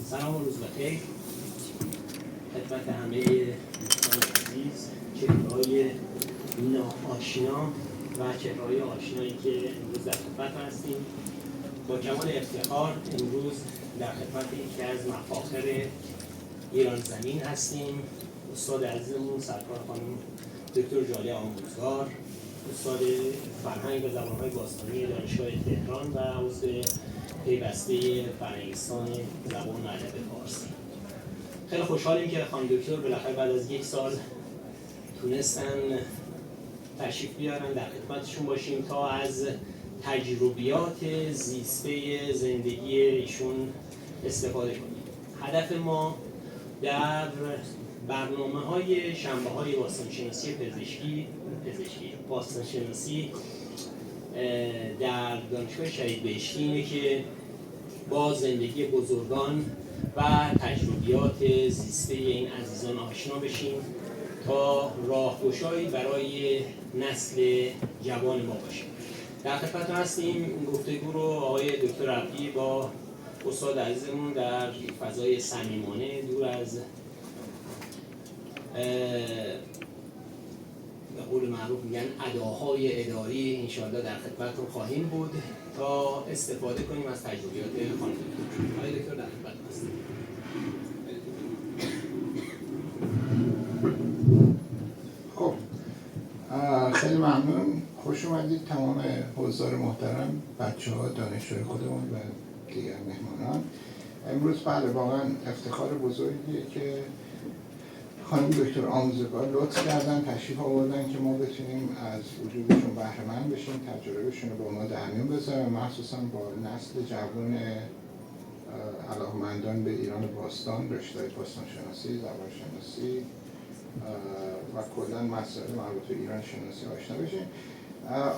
سلام و روز بخیر خدمت همه دوستان عزیز، چهره‌های ناآشنا و چهره‌های آشنایی که امروز در خدمت هستیم. با کمال افتخار امروز در خدمت یکی از مفاخر ایران زمین هستیم. استاد عزیزمون سرکار خانم دکتر ژاله آموزگار، استاد فرهنگ و زبان‌های باستانی دانشگاه تهران و عضو پیوسته فرهنگستان زبان و ادب فارسی. خیلی خوشحالیم که خانم دکتر بالاخره بعد از یک سال تونستن تشریف بیارن در خدمتشون باشیم تا از تجربیات زیسته زندگی ایشون استفاده کنیم. هدف ما در برنامه‌های شنبه‌های باستانشناسی باستانشناسی در دانشگاه شهید بهشتی اینه که با زندگی بزرگان و تجربیات زیسته این عزیزان آشنا بشیم تا راهگشایی برای نسل جوان ما باشیم. در خدمتتون هستیم. این گفتگو رو آقای دکتر عبدی با استاد عزیزمون در فضای صمیمانه دور از به قول معروف میگن اداهای اداری انشاءالله در خدمتتون خواهیم بود تا استفاده کنیم از تجربیات خانم دکتر. آقای دکتر در خدمتتون هستیم. خب خیلی ممنون. خوش اومدید تمام حضار محترم، بچه‌ها، دانشجوی خودمون و دیگر مهمانان. امروز بله واقعا افتخار بزرگیه که خانم دکتر آموزگار لطف کردن تشریف آوردن که ما بتونیم از وجودشون بهره مند بشیم، تجربهشون رو با ما در میون بذارن، مخصوصا با نسل جوان علاقه‌مندان به ایران باستان، رشته‌های باستانشناسی، زبانشناسی و کلا مسائل مربوط به ایران شناسی آشنا بشیم.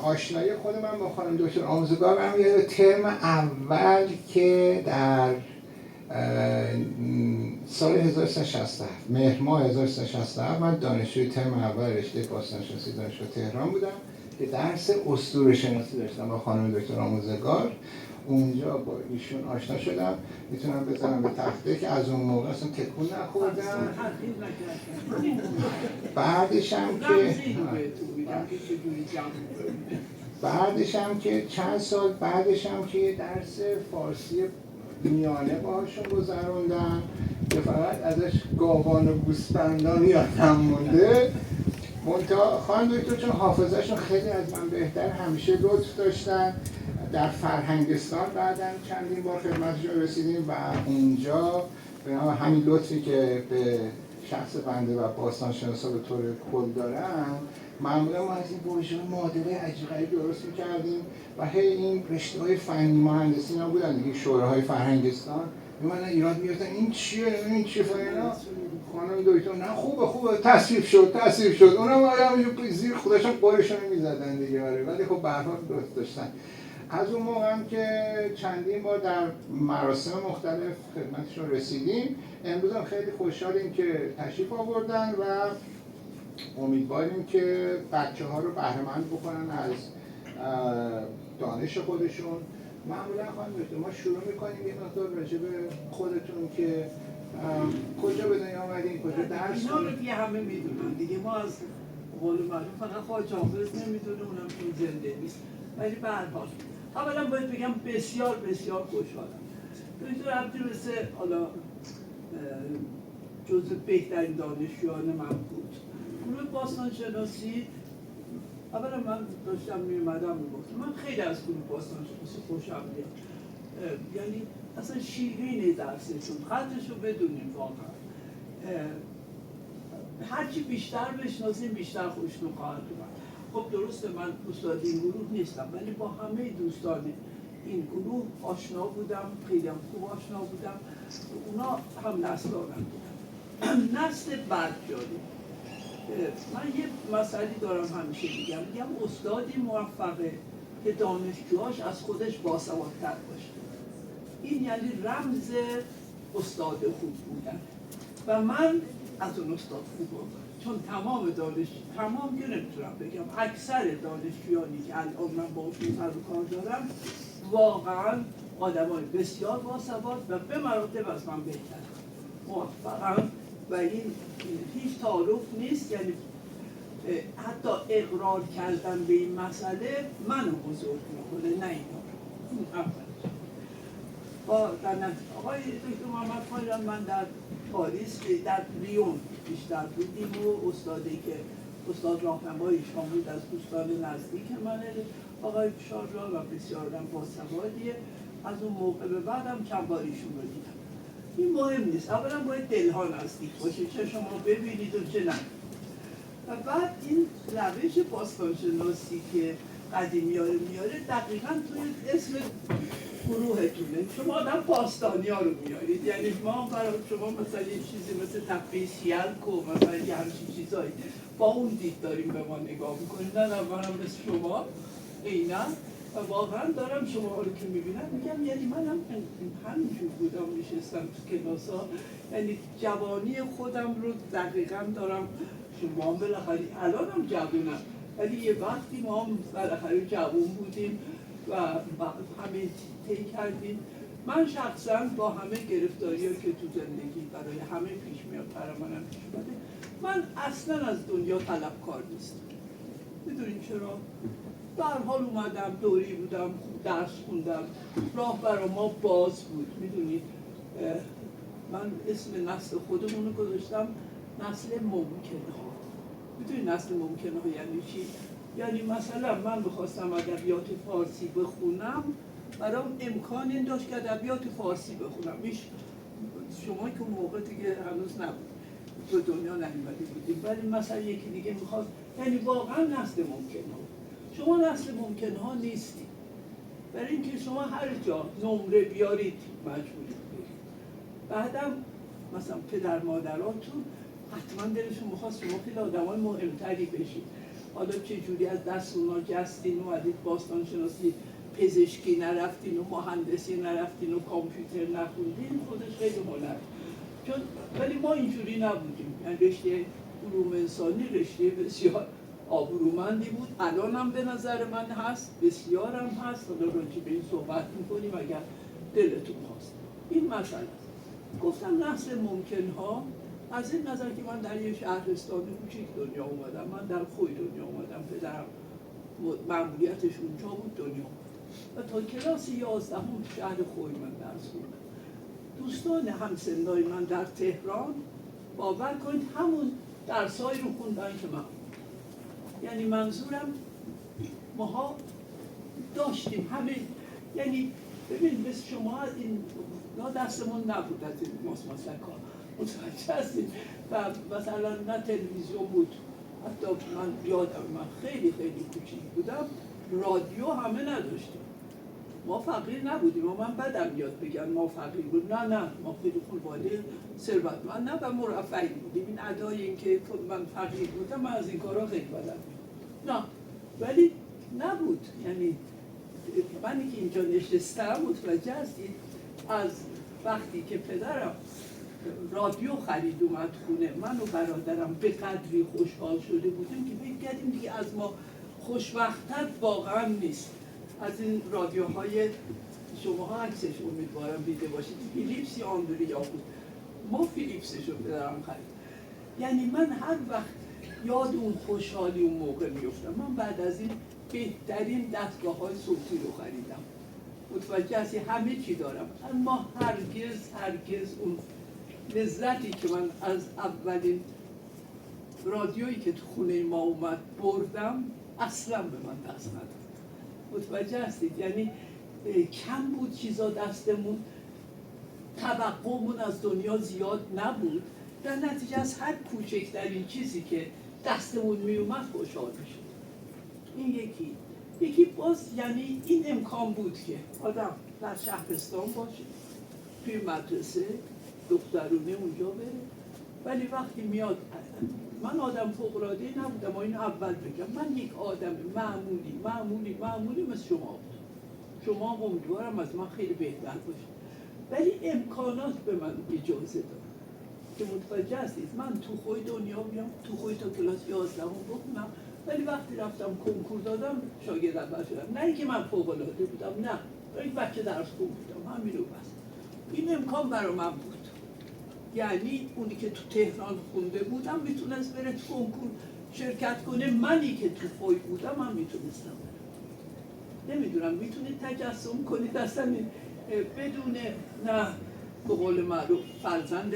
آشنایی خود من با خانم دکتر آموزگار برمیگرده ترم اول که در سال 1367 مهر ماه 1367 من دانشجوی ترم اول رشته باستانشناسی دانشگاه تهران بودم که درس اسطوره شناسی داشتم با خانم دکتر آموزگار. اونجا با ایشون آشنا شدم. میتونم بزنم به تخته که از اون موقع اصلا تکون نخوردم. بعدش هم که چند سال بعدش هم که یه درس فارسی میانه باهاشون گذروندم که فقط ازش گاوان و گوسفندان یادم مونده. منتها خانم دکتر چون حافظه‌شون خیلی از من بهتر، همیشه لطف داشتن. در فرهنگستان بعداً چندین بار خدمتشون رسیدیم و اونجا به همین لطفی که به شخص بنده و باستانشناسا به طور کل دارن، معمولا ما از این واژه‌های معادله عجیب غریب درست می‌کردیم و هی این رشته‌های فنی مهندسی اینا بودن دیگه، شورای فرهنگستان می‌مدن ایراد می‌گرفتن این چیه فلان. خانم دکتر نه خوبه تصویب شد اونم آیا زیر خودشون قورشون می‌زدن دیگه. آره ولی خب به هر حال لطف داشتن. از اون موقع هم که چندین بار در مراسم مختلف خدمتشون رسیدیم. امروز هم خیلی خوشحالیم که تشریف آوردن و امیدواریم که بچه‌ها رو بهره مند بکنن از دانش خودشون. معمولا خانم دکتر ما شروع می‌کنیم یه مقدار راجع به خودتون که کجا به دنیا آمدین، کجا درس اینا رو دیگه همه میدونن دیگه. ما از قول معروف فقط خواهد حافظ نمیدونه، اونم چون زنده نیست. ولی به هر حال اولا باید بگم بسیار خوشحالم. دکتر عبدی مثل حالا جزو بهترین دانشجویان من بود. گروه باستانشناسی اولا من داشتم میومدم میگفتم من خیلی از گروه باستانشناسی خوشم میاد. یعنی اصلا شیرینه درسشون، خطشو بدونیم واقعا. هرچی بیشتر بشناسیم بیشتر خوشتون خواهد اومد. خب درسته من استاد این گروه نیستم ولی با همه دوستان این گروه آشنا بودم، خیلی هم خوب آشنا بودم. اونا هم نسلانم بودن. نسل بعد جاری. من یه مسئله دارم همیشه میگم استادی موفقه که دانشجوهاش از خودش باسوادتر باشه. این یعنی رمز استاد خوب بودن و من از اون استاد خوبم. چون تمام که نمیتونم بگم اکثر دانشجویانی که الان من با اون سر و کار دارم واقعا آدمای بسیار باسواد و به مراتب از من بهتر موفقم و این هیچ تعارف نیست. یعنی حتی اقرار کردن به این مسئله منو بزرگ میکنه نه اینا. این اولش. با در آقای دکتر محمد خان من در پاریس در لیون بیشتر بودیم و استادی که استاد راهنماییشان بود از دوستان نزدیک منه آقای شارژا و بسیار باسوادیه. از اون موقع به بعدم چند باریشون رو دیدم. این مهم نیست، اولا باید دلها نزدیک باشه، چه شما ببینید و چه نه. و بعد این روش باستانشناسی که قدیمی‌ها رو میاره دقیقاً توی اسم گروهتونه. شما آدم باستانی ها رو میارید، یعنی ما برای شما مثلا یه چیزی مثل تپه سیلک و مثلا یه همچین چیزایی با اون دید داریم به ما نگاه میکنید. نه منم مثل شما اینا و واقعا دارم شما رو که میبینم میگم یعنی منم همینجور بودم نشستم تو کلاسا، یعنی جوانی خودم رو دقیقاً دارم. شما بالاخره الانم جوونم ولی یه وقتی ما بالاخره جوون بودیم و همه طی کردیم. من شخصا با همه گرفتاری‌ها که تو زندگی برای همه پیش میاد، برای منم پیش اومده، من اصلا از دنیا طلبکار نیستم. میدونین چرا؟ در حال اومدم، دوری بودم، درس خوندم، راه برای ما باز بود. میدونید من اسم نسل خودمون رو گذاشتم نسل ممکنه ها. میدونید نسل ممکنه ها یعنی چی؟ یعنی مثلا من بخواستم ادبیات فارسی بخونم، برام امکان این داشت که ادبیات فارسی بخونم. شما که اون موقع دیگه هنوز نبود، به دنیا نیومده بودیم، ولی مثلا یکی دیگه میخواست، یعنی واقعا نسل ممکنه ها. شما نسل ممکنه ها نیستید، برای اینکه شما هر جا نمره بیارید مجبورید برید. بعدم مثلا پدر مادراتون حتما دلشون میخواست شما خیلی آدمای مهمتری بشید. حالا چه جوری از دست اونا جستین اومدید باستان شناسی، پزشکی نرفتین و مهندسی نرفتین و کامپیوتر نخوندین، خودش خیلی هنر. چون ولی ما اینجوری نبودیم. یعنی رشته علوم انسانی رشته بسیار آبرومندی بود. الانم به نظر من هست، بسیارم هست. حالا راجع به این صحبت میکنیم اگر دلتون خواست. این مسئله است. گفتم نسل ممکنها از این نظر که من در یه شهرستان کوچیک دنیا اومدم. من در خوی دنیا اومدم، پدرم مأموریتش اونجا بود، دنیا اومد و تا کلاس 11 شهر خوی من درس خوندم. دوستان همسنای من در تهران باور کنید همون درسایی رو خوندن که من. یعنی منظورم ماها داشتیم همه، یعنی ببین مثل شما این دستمون نبود از این مسلکا متوجه هستید و مثلا نه تلویزیون بود. حتی من یادم من خیلی کوچیک بودم رادیو همه نداشتیم. ما فقیر نبودیم و من بدم یاد بگن ما فقیر بود. نه ما خیلی خانواده ثروتمند و مرفهی بودیم. این ادعای این که من فقیر بودم، من از این کارا خیلی بدم نه، ولی نبود. یعنی منی که اینجا نشستم متوجه هستید از وقتی که پدرم رادیو خرید اومد خونه، من و برادرم به قدری خوشحال شده بودیم که بگردیم دیگه از ما خوشبخت‌تر واقعا نیست. از این رادیوهای شماها عکسش امیدوارم دیده باشید، فیلیپس یا آندوریا بود. ما فیلیپسش رو پدرم خرید. یعنی من هر وقت یاد اون خوشحالی اون موقع میفتم. من بعد از این بهترین دستگاه‌های صوتی رو خریدم. متوجه هستی همه چی دارم، اما هرگز اون لذتی که من از اولین رادیویی که تو خونه ما اومد بردم اصلا به من دست نداد. متوجه هستید؟ یعنی کم بود چیزا دستمون، توقعمون از دنیا زیاد نبود، در نتیجه از هر کوچکترین چیزی که دستمون می اومد خوشحال میشد. این یکی باز یعنی این امکان بود که آدم در شهرستان باشه، توی مدرسه دخترونه اونجا بره، ولی وقتی میاد من آدم فوق‌العاده‌ای نبودم و این اول بگم، من یک آدم معمولی مثل شما بود. شما امیدوارم از من خیلی بهتر باشید، ولی امکانات به من اجازه داد که متوجه هستید من تو خوی دنیا بیام، تو خوی تا کلاس 11 بخونم، ولی وقتی رفتم کنکور دادم شاگرد اول شدم. نه اینکه من فوق‌العاده بودم، نه، یک بچه درس خوب بودم، همین رو بس. این امکان برای من بود. یعنی اونی که تو تهران خونده بودم میتونست بره تو کنکور شرکت کنه، منی که تو خوی بودم من میتونستم برم. نمیدونم میتونید تجسم کنید اصلا بدون نه به قول معروف فرزند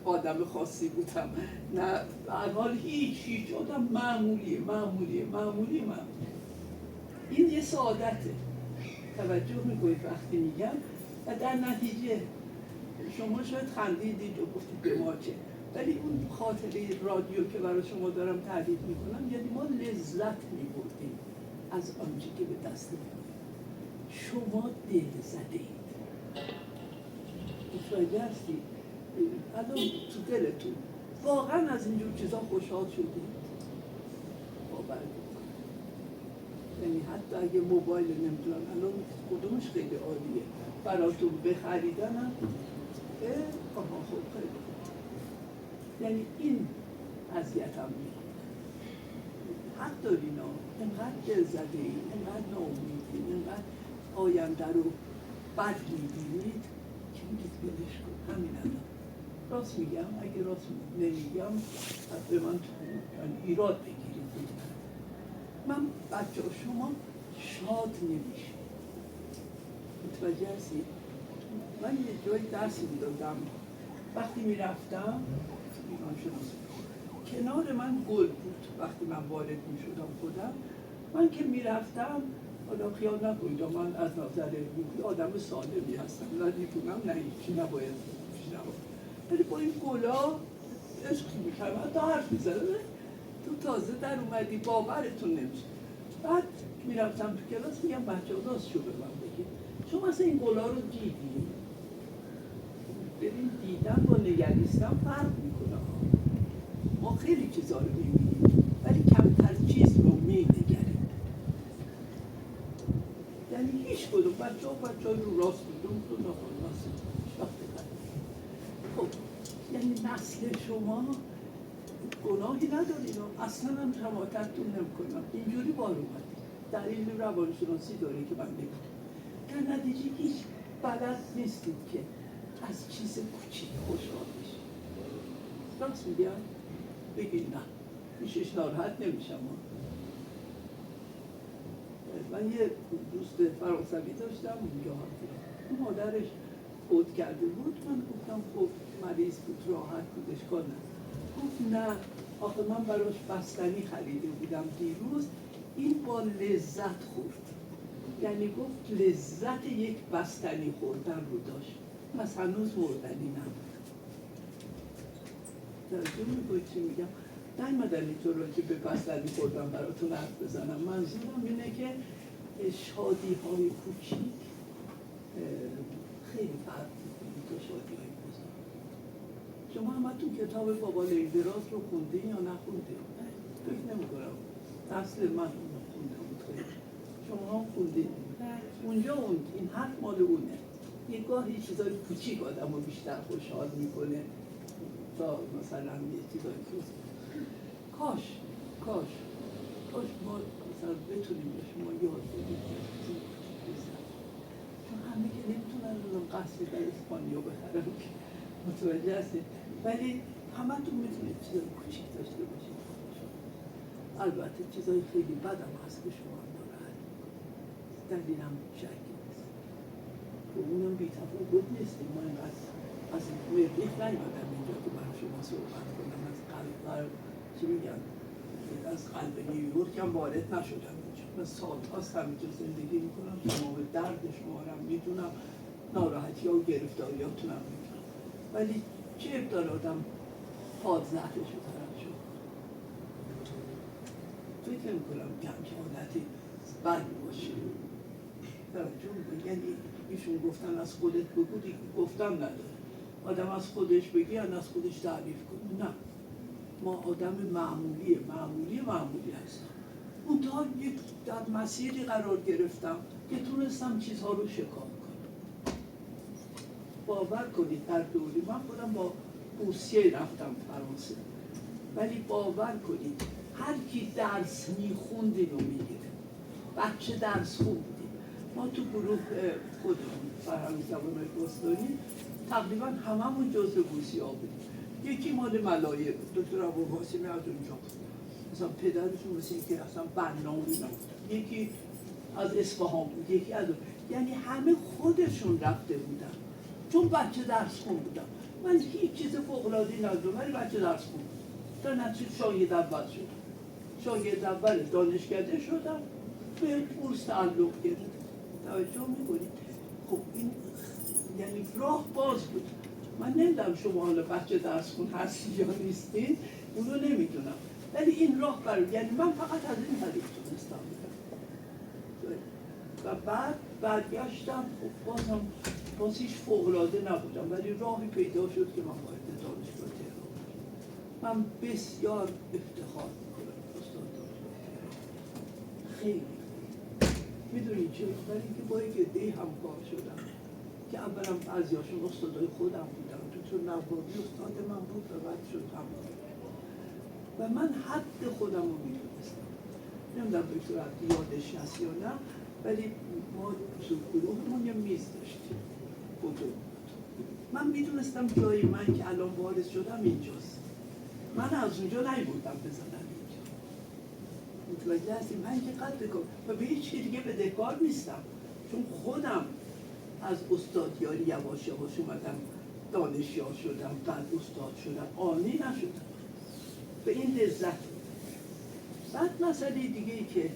آدم خاصی بودم، نه هر حال هیچ آدم معمولی. این یه سعادته، توجه میکنید وقتی میگم. و در نتیجه شما شاید خندیدید و گفتید به ما چه، ولی اون خاطره رادیو که برای شما دارم تعریف میکنم، یعنی ما لذت میبردیم از آنچه که به دست میاد. شما دل زده اید، متوجه هستید؟ الان تو دلتون واقعا از اینجور چیزا خوشحال شدید، باور کنید. یعنی حتی اگه موبایل نمیدونم الان کدومش خیلی عالیه براتون بخریدنم، آها خب خیلی. یعنی این اذیتم میکنه. حق دارین ها، اینقدر دل زده این، اینقدر ناامیدین، اینقدر آینده رو بد میبینید که میگید بلش کن. همین الان راست میگم، اگه راست نمیگم به من ایراد بگیرید. من بچه شما شاد نمیشه، متوجه هستید؟ من یه جای درسی میدادم، وقتی میرفتم ایران شناسی کنار من گل بود. وقتی من وارد میشدم خودم، من که میرفتم، حالا خیال نکنید من از نظر آدم سالمی هستم، نه دیپونم نه هیچی، نباید ولی با این گلا عشقی میکردم، حتی حرف میزدم. تو تازه در اومدی باورتون نمیشه. بعد میرفتم تو کلاس میگم بچه ها راست شو به من بگید، شما مثلا این گلا رو دیدی؟ ببین دیدن با نگریستن فرق میکنه. ما خیلی چیزا رو میبینیم ولی کمتر چیز رو مینگریم. یعنی هیچ کدوم بچه ها رو راست میدون تو نخواهد راست خب یعنی نسل شما گناهی ندارید، اصلا هم شماتتون نمیکنم. اینجوری بار اومدید. دلیل روانشناسی داره که من نمیدونم. در نتیجه هیچ بلد نیستید که از چیز کوچیک خوشحال بشید. راست میگم؟ بگید نه، میشش ناراحت نمیشم. من یه دوست فرانسوی داشتم اونجا، اون مادرش فوت کرده بود. من گفتم خب مریض بود، راحت بود، اشکال نداره. گفت نه آخه من براش بستنی خریده بودم دیروز، این با لذت خورد. یعنی گفت لذت یک بستنی خوردن رو داشت، پس هنوز مردنی نبود. توجه میکنید چی میگم؟ نیومدن اینطور راجع به بستنی خوردن براتون حرف بزنم. منظورم اینه که شادی های کوچیک خیلی فرق میکنه تا شادی های بزرگ. شما همتون کتاب بابا لیدراز رو خونده یا نخونده؟ فکر نمیکنم اصل من خونده بود خیلی. شما هم خوندید؟ اونجا این حرف مال اونه. یه گاهی چیزای کوچیک آدم رو بیشتر خوشحال میکنه تا مثلا یه چیزای کوچیک. کاش ما مثلا بتونیم به شما یاد بدیم چون همه که نمیتونن رو قصد در اسپانیا بخرن، متوجه هستید؟ ولی همه تون میتونید چیزای کوچیک داشته باشید. البته چیزای خیلی بد هم هست که شما ناراحت میکنید، دلیلم شکی نیست. اونم بی تفاوت نیستیم. ما اینقدر از مریخ نیومدم اینجا که برای شما صحبت کنم، از قلب چی میگن؟ از قلب نیویورک هم وارد نشدم اینجا. من سال‌هاست همینجا زندگی میکنم، تمام درد شما رو میدونم، ناراحتی ها و گرفتاریاتون هم میدونم. ولی چه ابدال آدم پادزهرش رو طرف شد؟ فکر نمی‌کنم که همچه حالتی بد باشه. یعنی ایشون گفتن از خودت بگو، دیگه گفتن نداره. آدم از خودش بگی از خودش تعریف کنه. نه، ما آدم معمولی هستم. منتها در مسیری قرار گرفتم که تونستم چیزها رو شکار کنم. باور کنید در دوری من خودم با بورسیه رفتم فرانسه، ولی باور کنید هر کی درس میخوند اینو میگیره. بچه درس خوندی، ما تو گروه خودمون فرهنگ زبان‌های باستانی تقریبا هممون جزء بوسیا بودیم. یکی مال ملایه بود، دکتر ابوالقاسمی از اونجا بود، مثلا پدرشون مثل اینکه اصلا بنامی نبودن، یکی از اصفهان بود، یکی از یعنی همه خودشون رفته بودن، چون بچه درس خون بودم. من هیچ چیز فوق‌العاده‌ای ندارم ولی بچه درس خون بودم، در نتیجه شاگرد اول شدم، شاگرد اول دانشکده شدم، به بورس تعلق گرفتم. توجه میکنید؟ خب این یعنی راه باز بود. من نمیدونم شما حالا بچه درس خون هستی یا نیستین، اونو نمیدونم، ولی این راه برای یعنی من فقط از این طریق تونستم بودم و بعد برگشتم. خب باز هیچ فوق‌العاده نبودم ولی راهی پیدا شد که من وارد دانشگاه تهران شدم. من بسیار افتخار میکنم استاد دانشگاه تهران، خیلی میدونید چه؟ برای اینکه با یک عده‌ای همکار شدم که اولا بعضی‌هاشون استادای خودم بودن، دکتر نوابی استاد من بود و بعد شد همکار و من حد خودم رو میدونستم. نمیدونم دکتر عبدی یادش هست یا نه، ولی ما تو گروهمون یه میز داشتیم بزرگ. من میدونستم جای من که الان وارد شدم اینجاست، من از اونجا نیبردم بزنم اینجا. متوجه هستیم؟ من که قد بکنم و به هیچ دیگه بدهکار نیستم، چون خودم از استادیاری یواش یواش اومدم دانشیار شدم، بعد استاد شدم، عالی نشدم، به این لذت. بعد مسئله دیگه ای که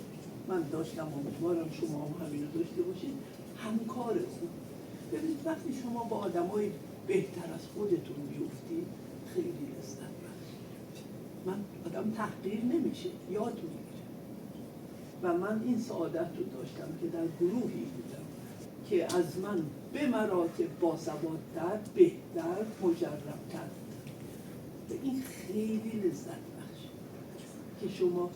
من داشتم، امیدوارم شما هم همین رو داشته باشید، همکار خوب. ببینید وقتی شما با آدمای بهتر از خودتون میفتید خیلی لذت بخشه. من آدم تحقیر نمیشه، یاد میگیره و من این سعادت رو داشتم که در گروهی بودم که از من به مراتب باسوادتر، بهتر، مجربتر بودن و این خیلی لذت بخش که شما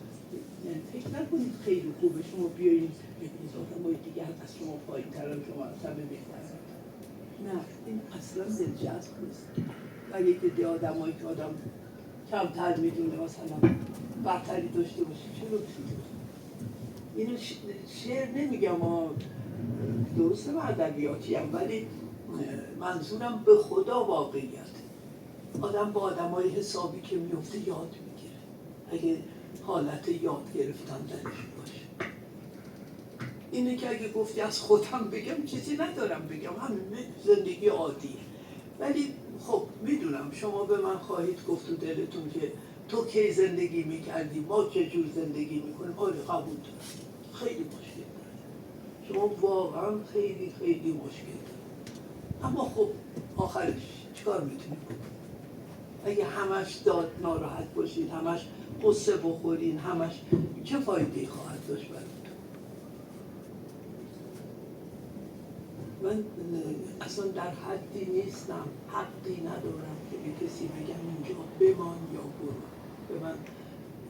یعنی فکر نکنید خیلی خوبه شما بیایید ببینید آدمای دیگه از شما پایین‌ترن، شما از همه بهترن. نه، این اصلا دلچسب نیست. و یک عده آدمایی که آدم کمتر میدونه مثلا برتری داشته باشه چرا میدونه؟ اینو شعر نمیگم درسته من ادبیاتی هم، ولی منظورم به خدا واقعیت. آدم با آدمای حسابی که میفته یاد میگیره اگه حالت یاد گرفتن درش باشه. اینه که اگه گفتی از خودم بگم چیزی ندارم بگم، همین زندگی عادیه. ولی خب میدونم شما به من خواهید گفت تو دلتون که تو کی زندگی میکردی، ما چه جور زندگی میکنیم. آره قبول دارم، خیلی مشکل دارم، شما واقعا خیلی خیلی مشکل دارم، اما خب آخرش چیکار میتونیم بکنیم؟ اگه همش داد ناراحت باشید، همش قصه بخورین، همش چه فایده‌ای خواهد داشت براتون؟ من اصلا در حدی نیستم، حقی ندارم که به کسی بگم اینجا بمان یا برو. به من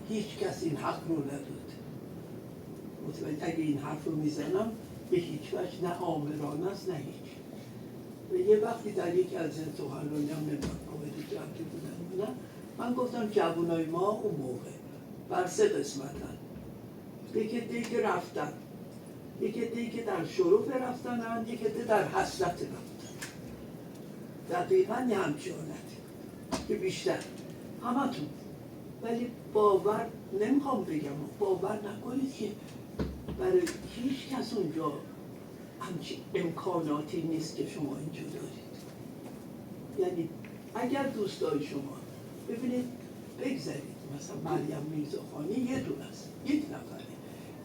هیچ کس این حق رو نداد. متوجه اگه این حرف رو میزنم به هیچ وجه نه آمرانه است نه هیچ. و یه وقتی در یکی از این سخنرانی هم نمیدونم آقای جمعی بودن، نه من گفتم جوانای ما اون موقع بر 3 قسمتن، یکی دیگه رفتن، یکی دیگه در شرف رفتنن، یکی دیگه در حسرت رفتن. دقیقا یه همچنانت که بیشتر همتون. ولی باور نمیخوام بگم، باور نکنید که برای هیچ کس اونجا همچین امکاناتی نیست که شما اینجا دارید. یعنی اگر دوستای شما ببینید بگذارید مثلا مریم میرزاخانی یه دونه است، یک نفره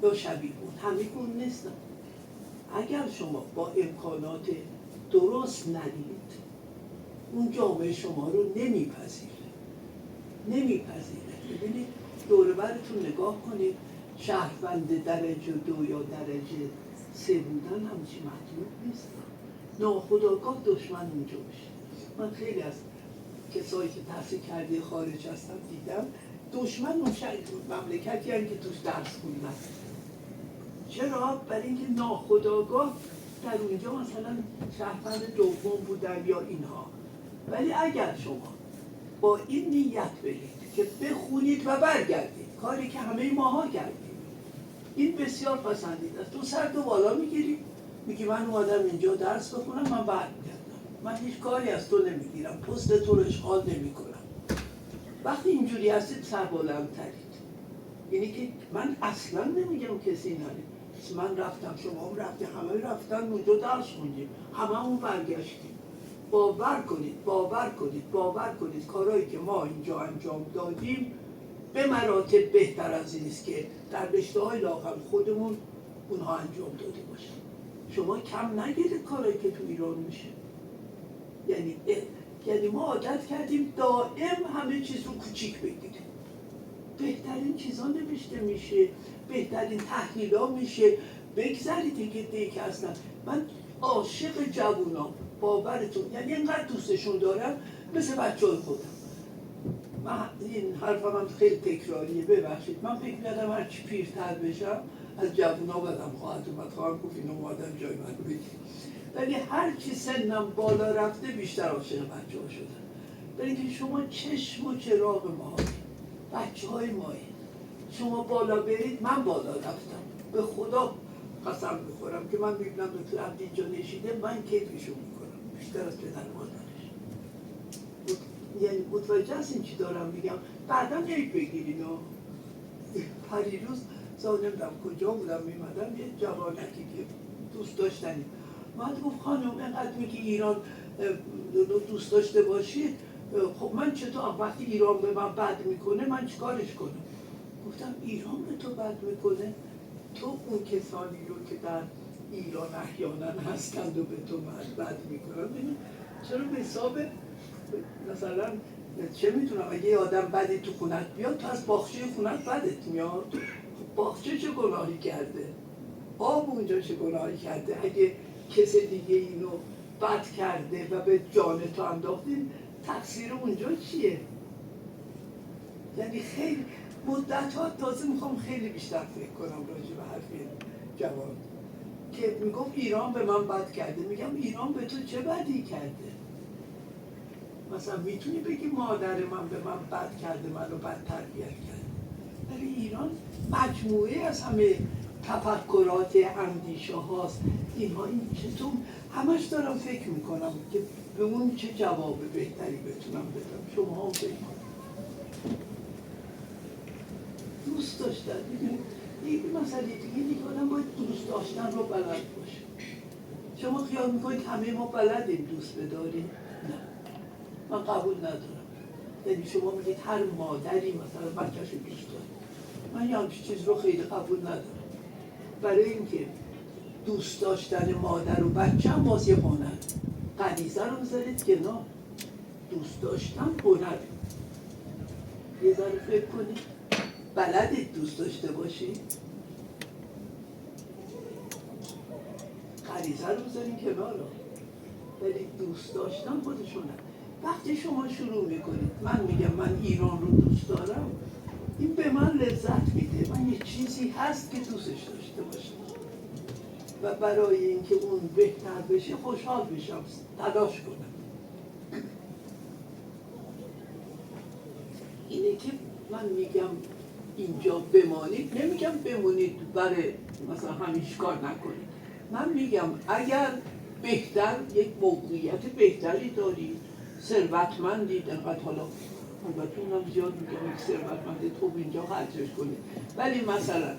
یا شبیه اون، همگون نیستن. اگر شما با امکانات درست ندید اون جامعه شما رو نمیپذیره. ببینید دور برتون نگاه کنید، شهروند درجه 2 یا درجه 3 بودن همچین مطلوب نیستن. ناخودآگاه دشمن اونجا باشه. من خیلی از کسایی که تحصیل کرده خارج هستم دیدم دشمن اون مملکتی هم که توش درس خوندن. چرا؟ برای اینکه ناخودآگاه در اونجا مثلا شهروند دوم بودن یا اینها. ولی اگر شما با این نیت برید که بخونید و برگردید، کاری که همه ماها کردیم، این بسیار پسندیده است. تو سر تو بالا میگیری میگی من اومدم اینجا درس بخونم، من برمیگردم، من هیچ کاری از تو نمیگیرم، پست تو رو اشغال نمیکنم. وقتی اینجوری هستید سربلندترید. یعنی که من اصلا نمیگم کسی نره، من رفتم، شما هم رفتی، همه رفتن اونجا درس خوندیم، همه اون برگشتیم. باور کنید، باور کنید، باور کنید کارهایی که ما اینجا انجام دادیم به مراتب بهتر از این است که در رشته‌های لااقل خودمون اونها انجام داده باشن. شما کم نگیرید کارهایی که تو ایران میشه. یعنی ما عادت کردیم دائم همه چیز رو کوچیک بگیریم. بهترین چیزا نوشته میشه، بهترین تحلیلا میشه. بگذارید دیگه که اصلا من عاشق جوونام، باورتون، یعنی اینقدر دوستشون دارم مثل بچه‌های خودم. من این حرفم هم خیلی تکراریه، ببخشید. من فکر می‌کردم هر چی پیرتر بشم از جوونا بدم خواهد اومد، خواهم گفت اینو اومدن جای من رو بگیر. ولی هر چی سنم بالا رفته بیشتر عاشق بچه‌ها شدم. برای اینکه شما چشم و چراغ ما، بچه‌های مایی، شما بالا برید، من بالا رفتم، به خدا قسم میخورم که من میبینم دکتر عبدی اینجا نشیده، من کیفشو میکنم بیشتر از پدر مادرش. یعنی متوجه هستین چی دارم میگم؟ بعدا نید بگیرین. پریروز نمیدونم کجا بودم، میمدم یه جوانکی که دوست داشتنی من گفت خانم اینقدر میگی ایران دوست داشته باشید، خب من چطور وقتی ایران به من بد میکنه من چیکارش کنم؟ گفتم ایران به تو بد میکنه؟ تو اون کسانی رو که در ایران احیانا هستند و به تو بد میکنن، چرا به حساب مثلا چه میتونم، اگه یه آدم بدی تو خونت بیاد، تو از باغچه خونت بدت میاد؟ باغچه چه گناهی کرده؟ آب اونجا چه گناهی کرده؟ اگه کس دیگه اینو بد کرده و به جان تو انداختین، تقصیر اونجا چیه؟ یعنی خیلی مدت ها تازه میخوام خیلی بیشتر فکر کنم راجع به حرف جوان که میگفت ایران به من بد کرده. میگم ایران به تو چه بدی کرده؟ مثلا میتونی بگی مادر من به من بد کرده، منو بد تربیت کرده، ولی ایران مجموعه از همه تفکرات اندیشه هاست. اینها این چطور همش دارم فکر میکنم که به اون چه جواب بهتری بتونم بدم. شما هم فکر کنم دوست داشتن این مسئله دیگه آدم باید دوست داشتن رو بلد باشه. شما خیال میکنید همه ما بلدیم دوست بداریم؟ نه، من قبول ندارم. یعنی شما میگید هر مادری مثلا بچه‌شو دوست داره، من یه همچین چیز رو خیلی قبول ندارم. برای اینکه دوست داشتن مادر و بچه هم باز یه هنر. غریزه رو بذارید کنار، دوست داشتن هنر. یه ذره فکر کنید، بلدید دوست داشته باشید؟ غریزه رو بذارین کنار رو، ولی دوست داشتن خودشونه. وقتی شما شروع میکنید من میگم من ایران رو دوست دارم، این به من لذت میده، من یه چیزی هست که دوستش داشته باشم و برای اینکه اون بهتر بشه خوشحال بشم، تلاش کنم. اینه که من میگم اینجا بمانید، نمیگم بمونید برای مثلا همیشه کار نکنید. من میگم اگر بهتر یک موقعیت بهتری دارید، ثروتمندید، انقدر حالا البته اونم زیاد میگم یک ثروتمندید خوب اینجا خرجش کنید،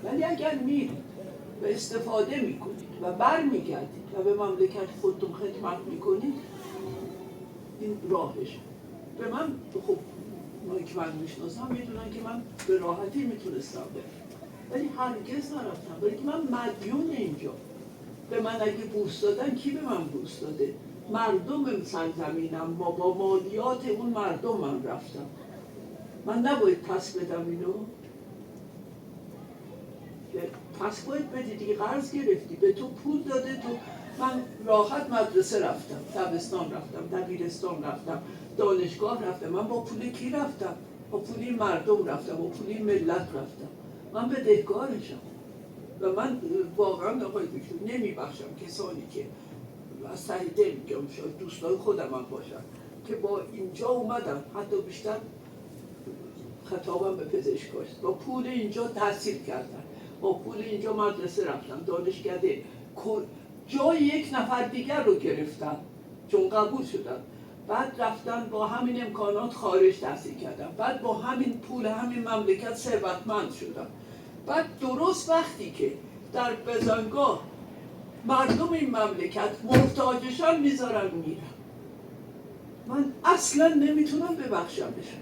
ولی اگر میرید و استفاده میکنید و برمیگردید و به مملکت خودتون خدمت میکنید، این راهش. به من خب اونایی که من میشناسم میدونن که من به راحتی میتونستم برم، ولی هرگز نرفتم، برای که من مدیون اینجا. به من اگه بورس دادن، کی به من بورس داده؟ مردم سرزمینم، ما با مالیات اون مردم من رفتم. من نباید پس بدم اینو؟ پس باید بدی دیگه، قرض گرفتی، به تو پول داده، تو من راحت مدرسه رفتم، دبستان رفتم، دبیرستان رفتم، دانشگاه رفتم. من با پول کی رفتم؟ با پولی مردم رفتم، با پولی ملت رفتم. من بدهکارشم و من واقعا آقای دکتر نمیبخشم کسانی که از ته دل میگم، شاید دوستای خودم هم باشن که با اینجا اومدم، حتی بیشتر خطابم به پزشکاست، با پول اینجا تحصیل کردن، با پول اینجا مدرسه رفتن، دانشکده جای یک نفر دیگر رو گرفتن چون قبول شدن، بعد رفتن با همین امکانات خارج تحصیل کردن، بعد با همین پول همین مملکت ثروتمند شدن. بعد درست وقتی که در بزنگاه مردم این مملکت محتاجشان میذارن میرن، من اصلا نمیتونم ببخشمشون.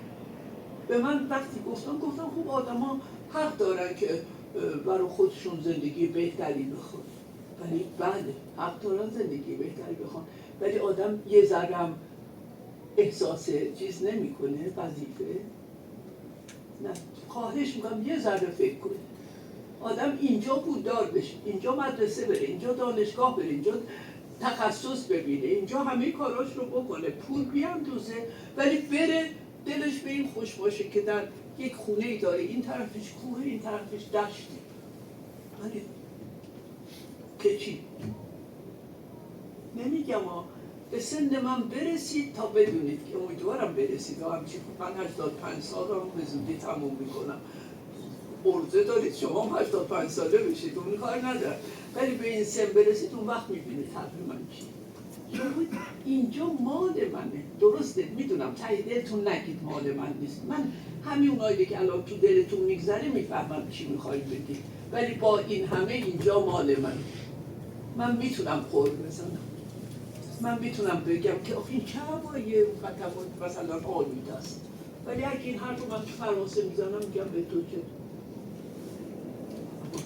به من وقتی گفتم خوب آدم ها حق دارن که برای خودشون زندگی بهتری بخوان، ولی بله حق دارن زندگی بهتری بخوان، ولی آدم یه ذرم احساس چیز نمیکنه، وظیفه نه. خواهش میکنم یه ذره فکر کنه. آدم اینجا پولدار بشه، اینجا مدرسه بره، اینجا دانشگاه بره، اینجا تخصص ببینه، اینجا همه کاراش رو بکنه، پول بیاندوزه، ولی بره دلش به این خوش باشه که در یک خونه ای داره، این طرفش کوه، این طرفش دشته. ولی که چی؟ نمیگم به سن من برسید تا بدونید که امیدوارم برسید، همچی من 85 سال رو به زودی تموم میکنم. عرضه دارید شما هم 85 ساله بشید، اون کار ندارم، ولی به این سن برسید اون وقت میبینید حرف من چی. اینجا مال منه، درسته میدونم ته دلتون نگید مال من نیست، من همین اونایی که الان تو دلتون میگذره میفهمم چی میخواید بگید، ولی با این همه اینجا مال منه. من میتونم قول بزنم، من میتونم بگم که آخه این چه هواییه خطبات مثلا آلوده است، ولی اگه این حرف رو من تو فرانسه میزنم میگم به تو که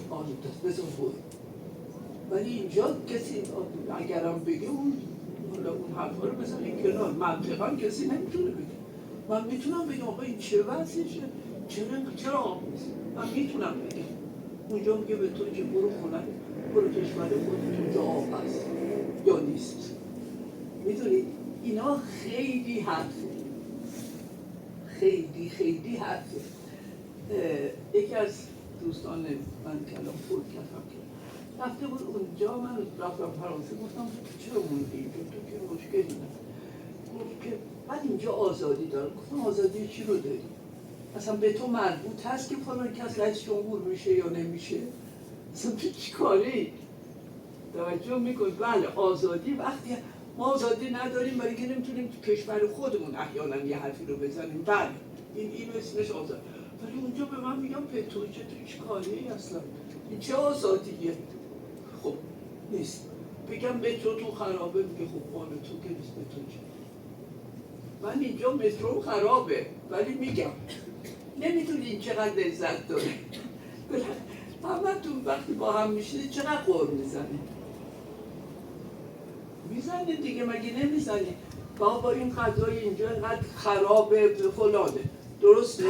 آلوده است بزن بود، ولی اینجا کسی اگرم بگه اون حرفا رو بزنید کنار، منطقا کسی نمیتونه بگه. من میتونم بگم آقا این چه وضعشه، چرا آب نیست، من میتونم بگم. اونجا میگه به تو که برو خونه، برو کشور خودت اونجا آب هست یا نیست. میدونید اینا خیلی حرفه، خیلی حرفه. یکی از دوستان من کلام فوت کردم که رفته بود اونجا، من رفتم فرانسه، گفتم چرا موندی اینجا، تو که مشکلی نه. گفت که من اینجا آزادی دارم. گفتم آزادی چی رو داری؟ اصلا به تو مربوط هست که فلان کس رئیس جمهور میشه یا نمیشه؟ اصلا تو چی کاری؟ توجه میکنی؟ بله آزادی، وقتی ما آزادی نداریم برای که نمیتونیم تو کشور خودمون احیانا یه حرفی رو بزنیم، بله این اسمش آزاد، ولی اونجا به من میگم پتو چه تو چی کاری اصلا؟ این چه آزادیه؟ خب نیست. بگم مترو تو خرابه، میگه خب مال تو که نیست، مترو چه؟ من اینجا مترو خرابه ولی میگم نمیدونین چقدر لذت داره. همتون وقتی با هم میشینید چقدر قور میزنید؟ میزنید دیگه، مگه نمیزنید؟ با این غذای اینجا اینقدر خرابه فلانه، درسته؟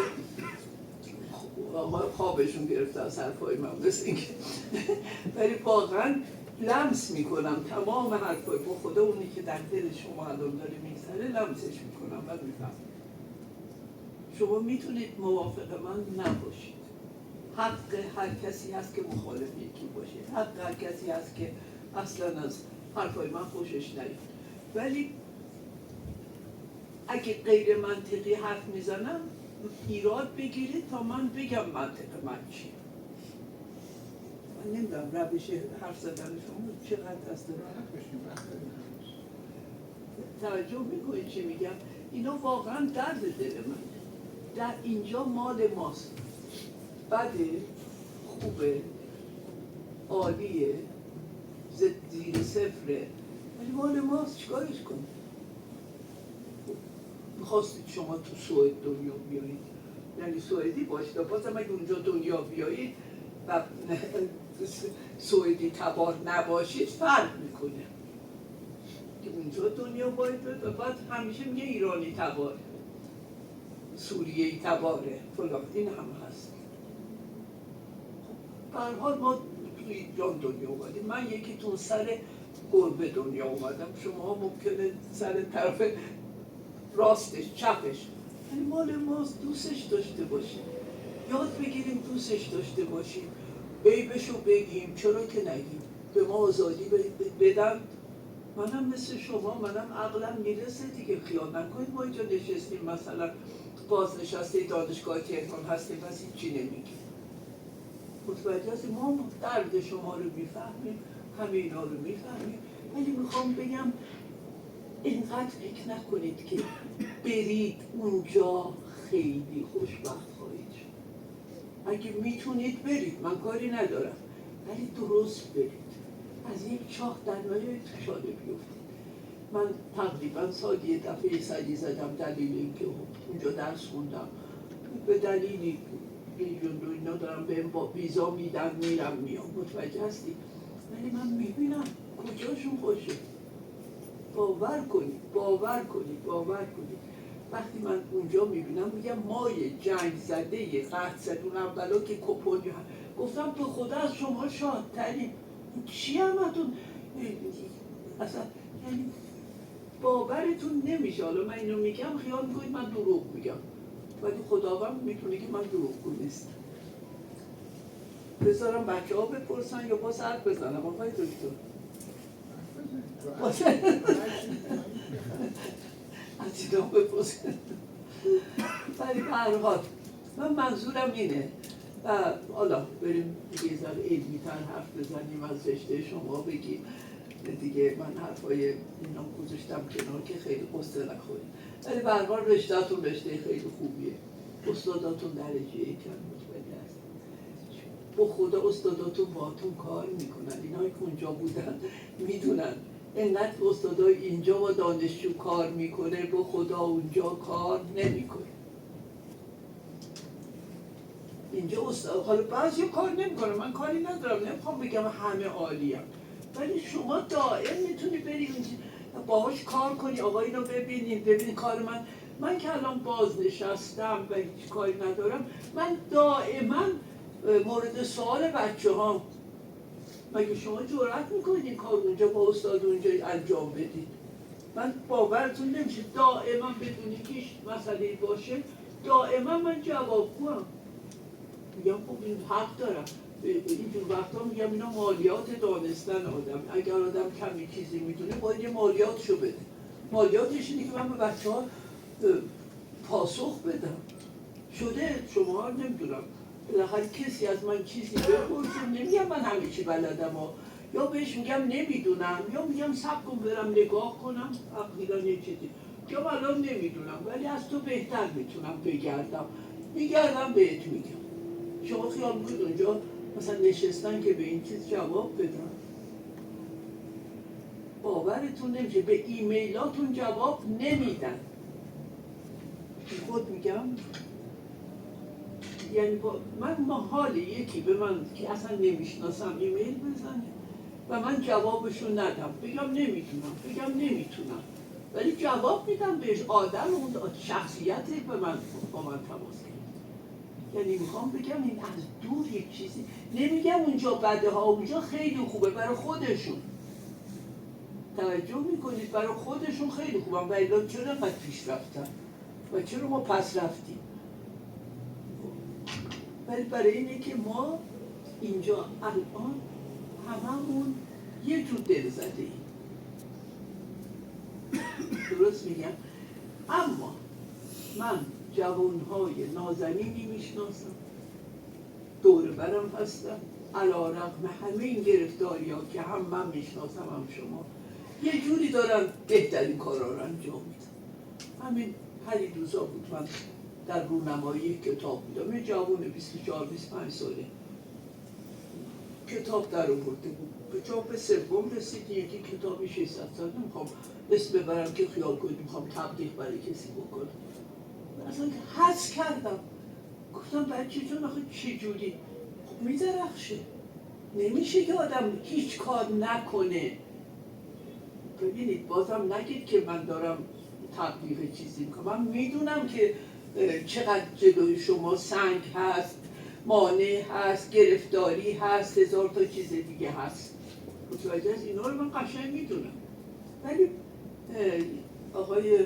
خوابشون گرفته از حرفای من مثل اینکه ولی واقعا لمس میکنم تمام حرفای با خدا، اونی که در دل شما الان داره میگذره لمسش میکنم و میفهم. شما میتونید موافق من نباشید، حق هر کسی هست که مخالف یکی باشه، حق هر کسی هست که اصلا از حرفای من خوشش نیاد، ولی اگه غیر منطقی حرف میزنم ایراد بگیرید تا من بگم منطق من چیه. من نمیدونم روش حرف زدن شما چقدر از توجه میکنید چی میگم؟ اینا واقعا درد دل من. در اینجا مال ماست، بده، خوبه، عالیه، زیر صفره، ولی مال ماست، چیکارش کنید؟ میخواستید شما تو سوئد دنیا بیایید، یعنی سوئدی باشید، بازم اگه اونجا دنیا بیایید و سوئدی تبار نباشید فرق میکنه که اونجا دنیا باید و بعد همیشه میگه ایرانی تباره، سوریه‌ای تباره فلان، این هم هست. به هر حال ما توی ایران دنیا اومدیم، من یکیتون سر گربه دنیا اومدم، شما ممکنه سر طرف راستش چپش، یعنی مال ماست، دوستش داشته باشیم، یاد بگیریم دوستش داشته باشیم، عیبشو بگیم، چرا که نگیم، به ما آزادی بدن. منم مثل شما، منم عقلم میرسه دیگه، خیال نکنید ما اینجا نشستیم مثلا بازنشسته دانشگاه تهران هستیم پس هیچی نمیگیم. متوجه هستیم، ما درد شما رو میفهمیم، همه اینا رو میفهمیم، ولی میخوام بگم اینقدر فکر نکنید که برید اونجا خیلی خوشبخت خواهید شد. اگه میتونید برید، من کاری ندارم، ولی درست برید. از یک چاه در نیایید چاله بیفتید. من تقریبا سال یه دفعه سری زدم دلیل اینکه اونجا درس خوندم، به دلیلی بیجون و اینا دارم به با ویزا میدن میرم میام، متوجه هستی؟ ولی من میبینم کجاشون خوشه. باور کنید وقتی من اونجا میبینم میگم مای جنگ زده قحط زده اون اولا که کپونی گفتم به خدا از شما شادترین چی همتون اصلا، یعنی باورتون نمیشه. حالا من اینو میگم خیال میکنید من دروغ میگم، ولی خداوند میتونه که من دروغگو نیستم. بذارم بچه ها بپرسن یا باز حرف بزنم آقای دکتر؟ از اینا بپرسن. ولی به هر حال من منظورم اینه و حالا بریم دیگه ذره علمی‌تر حرف بزنیم، از رشته شما بگیم دیگه. من حرفای اینا گذاشتم کنار که خیلی قصه نخوریم، ولی به هر حال رشته‌تون رشته خیلی خوبیه، استاداتون درجه یکن، مطمئن هست با خدا استاداتون باهاتون کار میکنن. اینایی که اونجا بودن میدونن اینقدر استادای اینجا با دانشجو کار میکنه، با خدا اونجا کار نمیکنه. اینجا استاد حالا بعضی کار نمیکنه، من کاری ندارم، نمیخوام بگم همه عالیم، ولی شما دائم میتونی بری باهاش کار کنی. آقا اینو ببینین کار من که الان بازنشستم و هیچ کاری ندارم، من دائما مورد سوال بچه ها، مگه شما جرأت میکنید این کار اونجا با استاد اونجا انجام بدید؟ من باورتون نمیشه دائما بدون اینکه مسئله باشه دائما من جوابگوام، میگم خب این حق دارم. اینجور وقتا میگم اینا مالیات دانستن آدم، اگر آدم کمی چیزی میدونه باید یه مالیاتشو بده. مالیاتش اینه که من به بچه ها پاسخ بدم. شده شما نمیدونم بالاخره کسی از من چیزی بپرسه، نمیگم من همه چی بلدم یا بهش میگم نمیدونم یا میگم صبر کن برم نگاه کنم عقیدان یه چیزی یا الان نمیدونم ولی از تو بهتر میتونم میگردم بهت میگم. شما خیال میکنید اونجا مثلا نشستن که به این چیز جواب بدن؟ باورتون نمیشه به ایمیلاتون جواب نمیدن. خود میگم یعنی من محال یکی به من که اصلا نمیشناسم ایمیل بزنه و من جوابشو ندم، بگم نمیتونم ولی جواب میدم بهش. آدم اون شخصیت با من تماس کرد. یعنی میخوام بگم این از دور یک چیزی نمیگم اونجا بده ها، اونجا خیلی خوبه برای خودشون. توجه میکنید برای خودشون خیلی خوبه و الا چرا انقدر پیش رفتن و چرا ما پس رفتیم؟ ولی برای اینه که ما اینجا الان هممون یه جور دل زده ایم. درست میگم؟ اما من جوانهای نازنینی میشناسم دور برم هستن، علی‌رغم همه این گرفتاری ها که هم من میشناسم هم شما، یه جوری دارن بهترین کارا رو انجام میدن. همین پریروزا بود من در رونمایی کتاب بودم، یه جوان 24-25 ساله کتاب در آورده بود، به چاپ سوم رسید، یکی کتابی 600 سال. نمیخوام اسم ببرم که خیال کنید میخوام تبلیغ برای کسی بکنم، اصلا حس کردم، گفتم بچه جون آخه چجوری خب میدرخشه، نمیشه که آدم هیچ کار نکنه. ببینید بازم نگید که من دارم تبلیغ چیزی میکنم، من میدونم که چقدر جلوی شما سنگ هست، مانع هست، گرفتاری هست، هزار تا چیز دیگه هست، متوجه از اینا رو من قشنگ میدونم. ولی آقای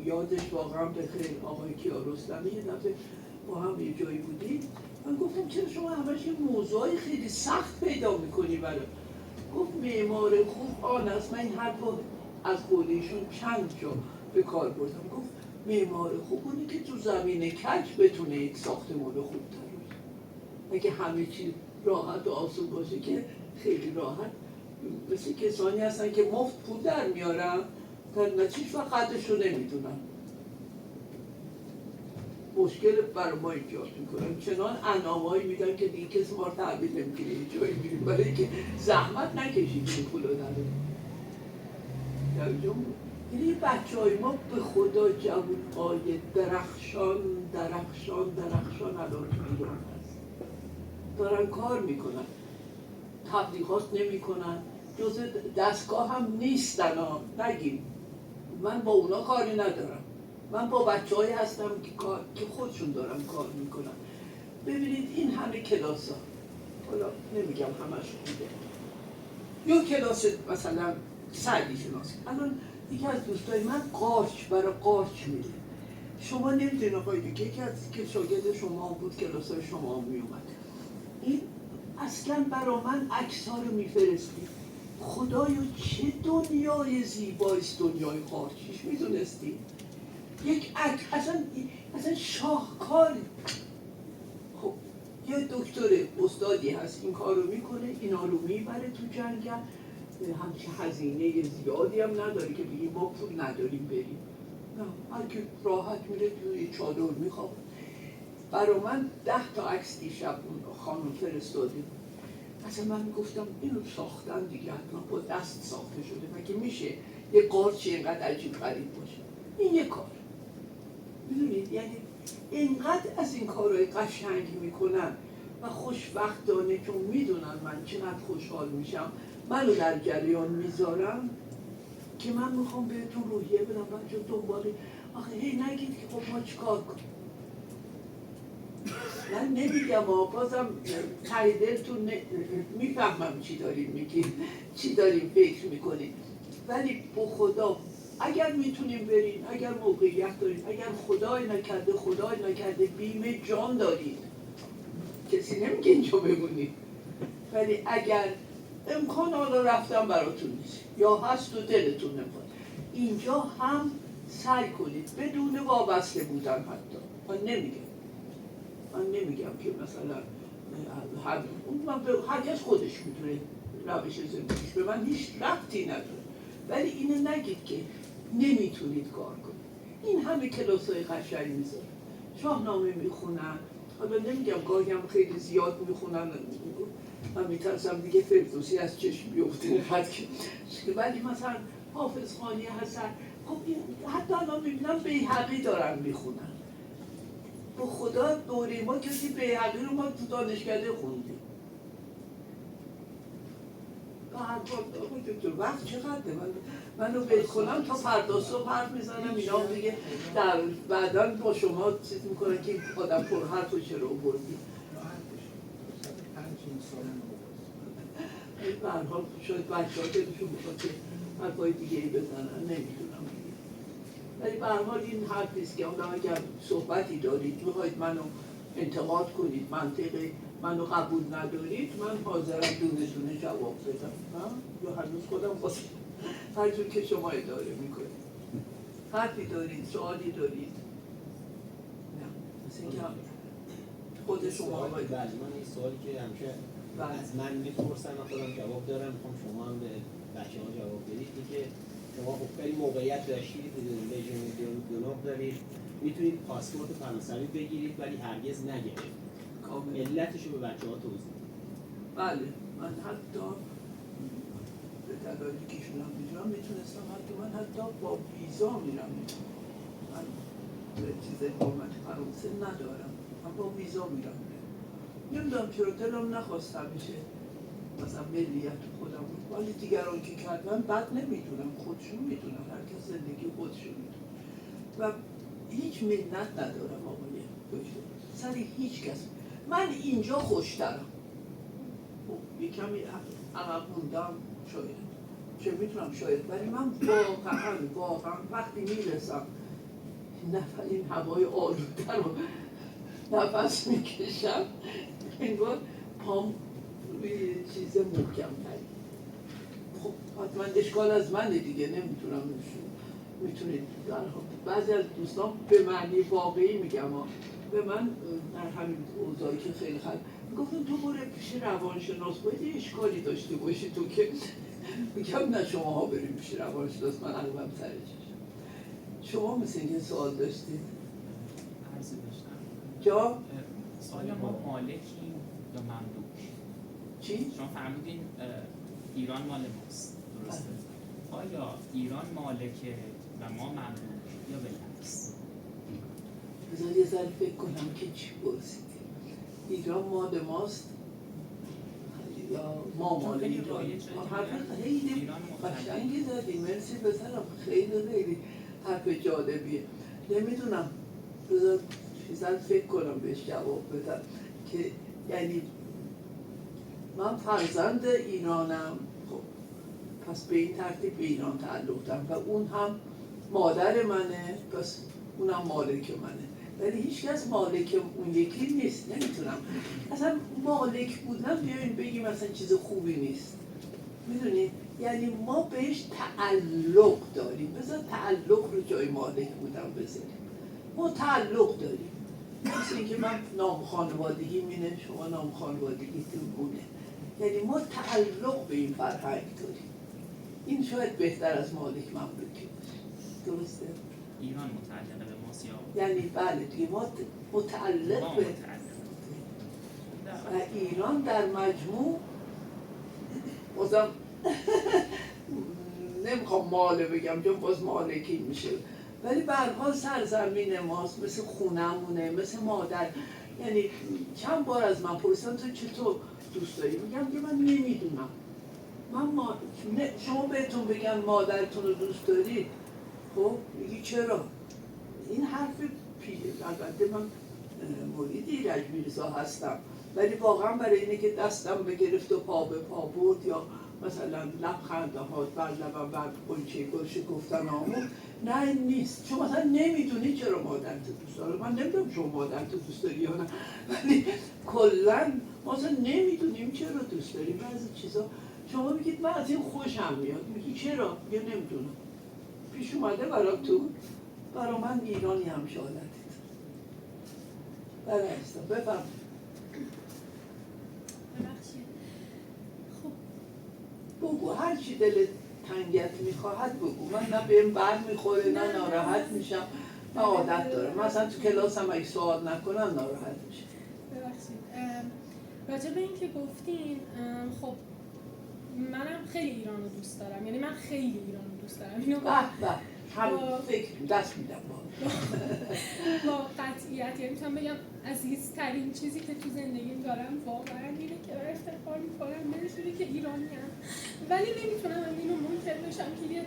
یادش واقعا بخیر، آقای کیارستمی یه دفعه با هم یه جایی بودیم، من گفتم چرا شما همش یه موضوعی خیلی سخت پیدا میکنی برای؟ گفت معمار خوب آن است. من این حرف از خودشون چند جا به کار بردم. گفت معمار خوب اونه که تو زمین کج بتونه یک ساختمان خوب تر. اگه همه چی راحت و آسون باشه که خیلی راحت مثل کسانی هستن که مفت پول در میارن در نتیجه و قدرش رو نمیدونن، مشکل برای ما ایجاد میکنن. چنان انعامایی میدن که دیگه کسی ما رو تحویل نمیگیره، یه جایی میریم برای اینکه زحمت نکشید این پول رو در یعنی بچه های ما به خدا جوان‌های درخشان الان تو ایران هست، دارن کار میکنن، تبلیغات نمیکنن، جز دستگاه هم نیستن ها. نگیم من با اونا کاری ندارم، من با بچه هایی هستم که خودشون دارن کار میکنن. ببینید این همه کلاس ها، حالا نمیگم همش خوبه، یا کلاس مثلا سردی شناسی، الان یکی از دوستای من برای قارچ میره. شما نمیدونید آقای دیگه یکی از که شاگرد شما بود کلاس های شما میومد، این اصلا برای من عکس ها رو میفرستی. خدایا چه دنیای زیباییست دنیای قارچیش، میدونستی؟ یک اصلا شاهکاری. خب یه دکتر استادی هست این کار رو میکنه، اینا رو میبره تو جنگل، همچه هزینه زیادی هم نداره که بگیم ما پول نداریم بریم، نه، هر که راحت میره توی چادر میخواب. برای من 10 تا عکس دیشب خانم فرستاده. اصلا من میگفتم اینو ساختن دیگه، حتما با دست ساخته شده، مگه میشه یه قارچی اینقدر عجیب غریب باشه؟ این یه کار، میدونید، یعنی اینقدر از این کارهای قشنگ میکنن و خوشبختانه چون میدونن من چقدر خوشحال میشم منو در جریان میذارم که من میخوام بهتون روحیه بدم بچه دنباله. آخه هی نگید که خب ما چیکار کنیم. من نمیگم بازم ته دلتون میفهمم چی داریم میگیم، چی داریم فکر میکنیم، ولی به خدا اگر میتونیم برین، اگر موقعیت دارین، اگر خدای نکرده بیمه جان دارید، کسی نمیگه اینجا بمونید، ولی اگر امکان حالا رفتن براتون نیست یا هست و دلتون نمیخواد، اینجا هم سعی کنید بدون وابسته بودن. حتی من نمیگم که مثلا هر کس خودش میتونه روش زندگیش، به من هیچ ربطی نداره، ولی اینو نگید که نمیتونید کار کنید. این همه کلاسای قشنگ میذارن، شاهنامه میخونن، حالا نمیگم گاهی هم خیلی زیاد میخونن، من میترسم دیگه فردوسی از چشم بیفته، ولی مثلا حافظ خانی هستن. خب حتی الان میبینم بیهقی دارن میخونن. با خدا دوره ما کسی بیهقی رو ما تو دانشکده خوندیم. وقت چقدره منو ول کنم تا فردا صبح حرف میزنم، اینا دیگه در بعدا با شما چیز میکنن که آدم پر حرف و چرا بردی. به هر حال شاید بچه ها دلشون میخواد که حرفای دیگه ای بزنن، نمیدونم دیگه، ولی به هر حال این حرفیست که آدم اگر صحبتی دارید میخواید منو انتقاد کنید، منطق منو قبول ندارید، من حاضرم دونه جواب بدم، یا هنوز خودم واسه هر جور که شما اداره میکنید. حرفی دارید، سوالی دارید؟ نه، مثل اینکه خود شما باید. بله، من این سوالی که همیشه از من میپرسن و خودم جواب دارم، میخوام شما هم به بچه ها جواب بدید، که شما خب خیلی موقعیت داشتید، لژیون دونور دارید، میتونید پاسپورت فرانسوی بگیرید ولی هرگز نگرفتید. علتشو به بچه ها توضیح بدید. بله، من حتی به دلایلی که ایشون هم میدونم میتونستم، من حتی با ویزا میرم، من چیز حکومت فرانسه ندارم، من با ویزا میرم. نمیدونم چرا دلم نخواست همیشه مثلا ملیت خودم بود، ولی دیگران که کردن بد نمیدونم، خودشون میدونم، هر کس زندگی خودشون میدونم و هیچ منت ندارم آقای دکتر سر هیچ کس. من اینجا خوشترم، یه کمی عقب موندم شاید، چه میتونم شاید، ولی من واقعا وقتی میرسم این هوای آلوده رو نفس میکشم، انگار پام روی چیز محکم تری. خب حتما اشکال از منه دیگه، نمیتونم میتونید بعضی از دوستان به معنی واقعی میگم به من در همین اوضاعی که خیلی گفتن تو برو پیش روانشناس، باید یه اشکالی داشته باشی تو که میگم نه شماها بریم پیش روانشناس، من عقلم سر چشم. شما مثل اینکه سوال داشتید؟ عرضی داشتم جا؟ سوال ما مالکیم یا مملوک؟ چی؟ شما فرمودین ایران مال ماست، درسته؟ آیا ایران مالکه و ما مملوک یا بالعکس؟ بذار یه ذره فکر کنم که چی پرسیدی. ایران مال ماست یا ما مال ایران؟ حرف خیلی قشنگی زدی، مرسی پسرم، خیلی حرف جالبیه. نمیدونم، بذار چیزا فکر کنم بهش جواب بدم که یعنی من فرزند ایرانم، خب پس به این ترتیب به ایران تعلق دارم و اون هم مادر منه، پس اونم مالک منه. ولی هیچ کس مالک اون یکی نیست. نمیتونم اصلا مالک بودن بیاین بگیم مثلا چیز خوبی نیست، میدونی؟ یعنی ما بهش تعلق داریم. بذار تعلق رو جای مالک بودن بذاریم. ما تعلق داریم، مثل اینکه من نام خانوادگی مینه، شما نام خانوادگیتون مونه. یعنی ما تعلق به این فرهنگ داریم. این شاید بهتر از مالک مملوکی باشه. درسته؟ ایران متعلق به ماست یا یعنی بله دیگه ما متعلق به و ایران در مجموع بازم نمیخوام ماله بگم چون باز مالکی میشه، ولی به هر حال سرزمین ماست، مثل خونمونه، مثل مادر. یعنی چند بار از من پرسیدن تو چطور دوست داری؟ میگم که من نمیدونم. شما بهتون بگن مادرتون رو دوست دارید، خب میگی چرا؟ این حرف البته من مرید ایرج میرزا هستم، ولی واقعا برای اینه که دستم بگرفت و پا به پا برد یا مثلا لبخنده ها بر لبم بر قنچه گل شکفتن آمون، نه این نیست. شما مثلا نمیدونی چرا مادرت دوست داره. من نمیدونم شما مادرت دوست داری یا نه، ولی کلا ما مثلا نمیدونیم چرا دوست داریم. بعضی چیزا شما میگید من از این خوشم میاد، میگی چرا؟ یا نمیدونم. پیش اومده برای من ایرانی هم شالتید. بله هستم، بفهم. بگو هر چی دلت تنگت میخواهد بگو. من نه بهم بر میخوره نه ناراحت میشم، من عادت دارم. مثلا تو کلاس هم اگه سوال نکنم ناراحت میشم. ببخشید راجع به این که گفتین، خب منم خیلی ایران رو دوست دارم، یعنی من خیلی ایران رو دوست دارم. اینو هم فکر دست میدم با قطعیت، یعنی میتونم بگم عزیزترین چیزی که تو زندگیم دارم واقعا اینه که افتخار میکنم بهش که ایرانی هم. ولی نمیتونم اینو منکر بشم که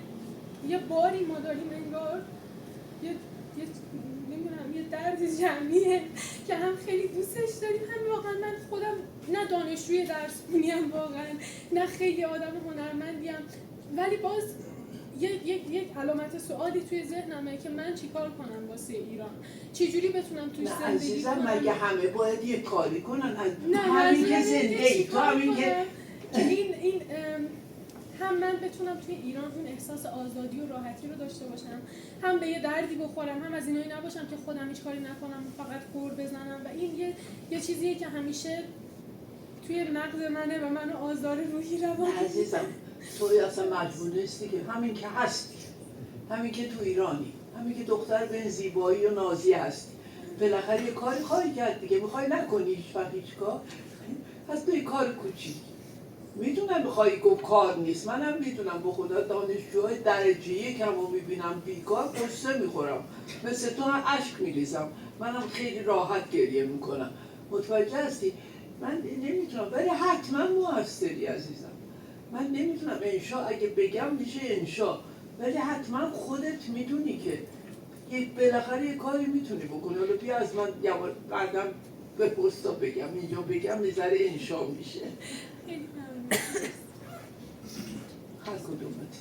یه باری ما داریم انگار نمیدونم یه درد جمعیه که هم خیلی دوستش داریم، هم واقعا من خودم نه دانشجوی درس خونیم واقعا، نه خیلی آدم هنرمندیم، ولی باز یک علامت سوالی توی ذهنمه که من چیکار کنم واسه ایران، چجوری بتونم توش زندگی کنم. مگه همه باید یه کاری کنن؟ نه همین که زندگی تو همین که این هم من بتونم توی ایران اون احساس آزادی و راحتی رو داشته باشم، هم به یه دردی بخورم، هم از اینایی نباشم که خودم هیچ کاری نکنم فقط کور بزنم. و این یه چیزیه که همیشه توی مغز منه و منو آزار روحی روان. عزیزم توی اصلا مجبور نیستی که همین که هستی، همین که تو ایرانی، همین که دختر به زیبایی و نازی هستی، بالاخره یه کاری خواهی کرد دیگه. میخوای نکنی هیچ وقت هیچ کار، پس تو یه کار کوچیک. میدونم میخوایی گفت کار نیست، منم میدونم به خدا دانشجوهای درجه یکم رو میبینم بیکار قصه میخورم، مثل تو هم اشک میریزم، منم خیلی راحت گریه میکنم. متوجه هستی؟ من نمیتونم، ولی حتما موثری عزیزم. من نمیتونم انشا اگه بگم میشه انشا، ولی حتما خودت میدونی که بالاخره یه کاری میتونی بکنی. حالا بیا از من بعدم به پستا بگم، اینجا بگم میذاره انشا میشه. هر کدومت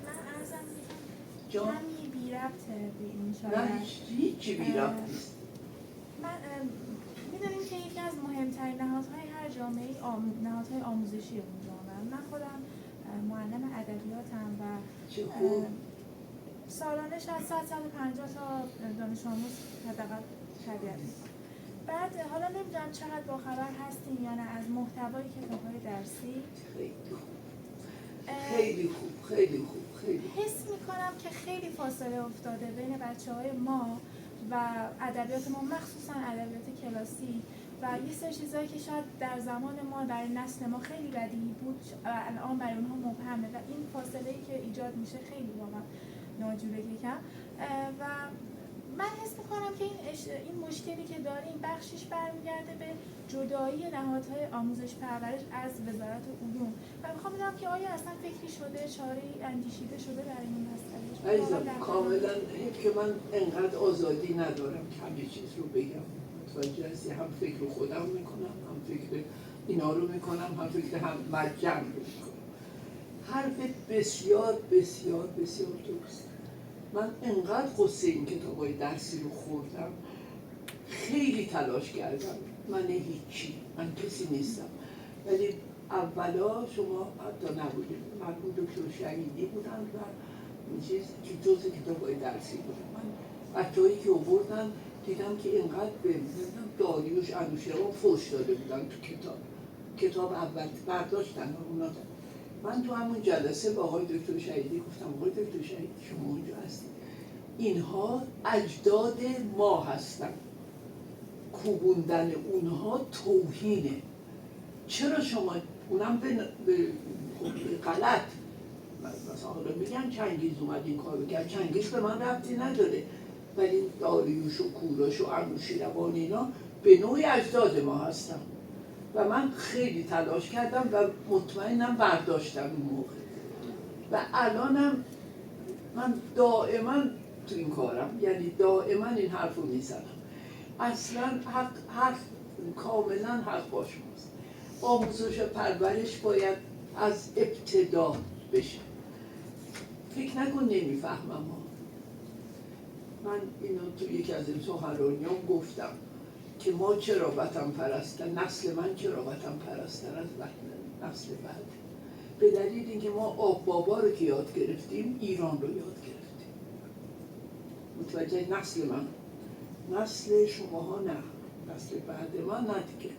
من ارزم جا؟ کمی بی ربطه به این شاید. نه هیچی بی ربط نیست. من میدونیم که یکی از مهمترین نهادهای هر جامعه نهادهای آموزشی اون جامعه. من خودم معلم ادبیاتم و سالانه شاید 150 تا دانش آموز حداقل تربیت. بعد حالا نمیدونم چقدر باخبر هستین یا نه از محتوای کتاب‌های درسی. خیلی خوب خیلی خوب خیلی خوب. حس میکنم که خیلی فاصله افتاده بین بچه‌های ما و ادبیات ما، مخصوصا ادبیات کلاسی، و یه سری چیزایی که شاید در زمان ما برای نسل ما خیلی بدیهی بود و الان برای اونها مبهمه و این فاصله‌ای که ایجاد میشه خیلی واقعا ناجوره یکم. و من حس میکنم که این مشکلی که داریم بخشش برمیگرده به جدایی نهادهای آموزش پرورش از وزارت علوم و میخوام بدونم که آیا اصلا فکری شده، چاره‌ای اندیشیده شده برای این مسئله؟ عزیزم کاملا حیف که من انقدر آزادی ندارم که همه چیز رو بگم. متوجه هستی؟ هم فکر خودم میکنم، هم فکر اینا رو میکنم، هم فکر هم مجمع رو میکنم. حرفت بسیار بسیار بسیار درست. من انقدر قصه این کتابای درسی رو خوردم، خیلی تلاش کردم. من هیچی، من کسی نیستم. ولی اولا شما حتی نبودید، مرحوم دکتر شهیدی بودن و این چیز که جز کتابای درسی بودن. من بچه‌هایی که آوردن دیدم که اینقدر به داریوش انوشیروان فوش داده بودن تو کتاب اول برداشتن اونا. من تو همون جلسه با آقای دکتر شهیدی گفتم آقای دکتر شهیدی شما اونجا هستید، اینها اجداد ما هستن، کوبوندن اونها توهینه. چرا شما اونم به غلط مثلا حالا میگم چنگیز اومد این کارو کرد، چنگیز به من ربطی نداره، ولی داریوش و کوروش و انوشیروان اینا به نوعی اجداد ما هستن و من خیلی تلاش کردم و مطمئنم برداشتم اون موقع و الانم من دائما تو این کارم، یعنی دائما این حرف رو میزنم. اصلا حرف کاملا حق با شماست. آموزش و پرورش باید از ابتدا بشه. فکر نکن نمیفهمم ها. من اینو تو یکی از این سخنرانیام گفتم که ما چرا وطن پرستن، نسل من چرا وطن پرستن از نسل بعد، به دلیل اینکه ما آب بابا رو که یاد گرفتیم، ایران رو یاد گرفتیم. متوجه نسل من، نسل شماها نه، نسل بعد من نه دیگه.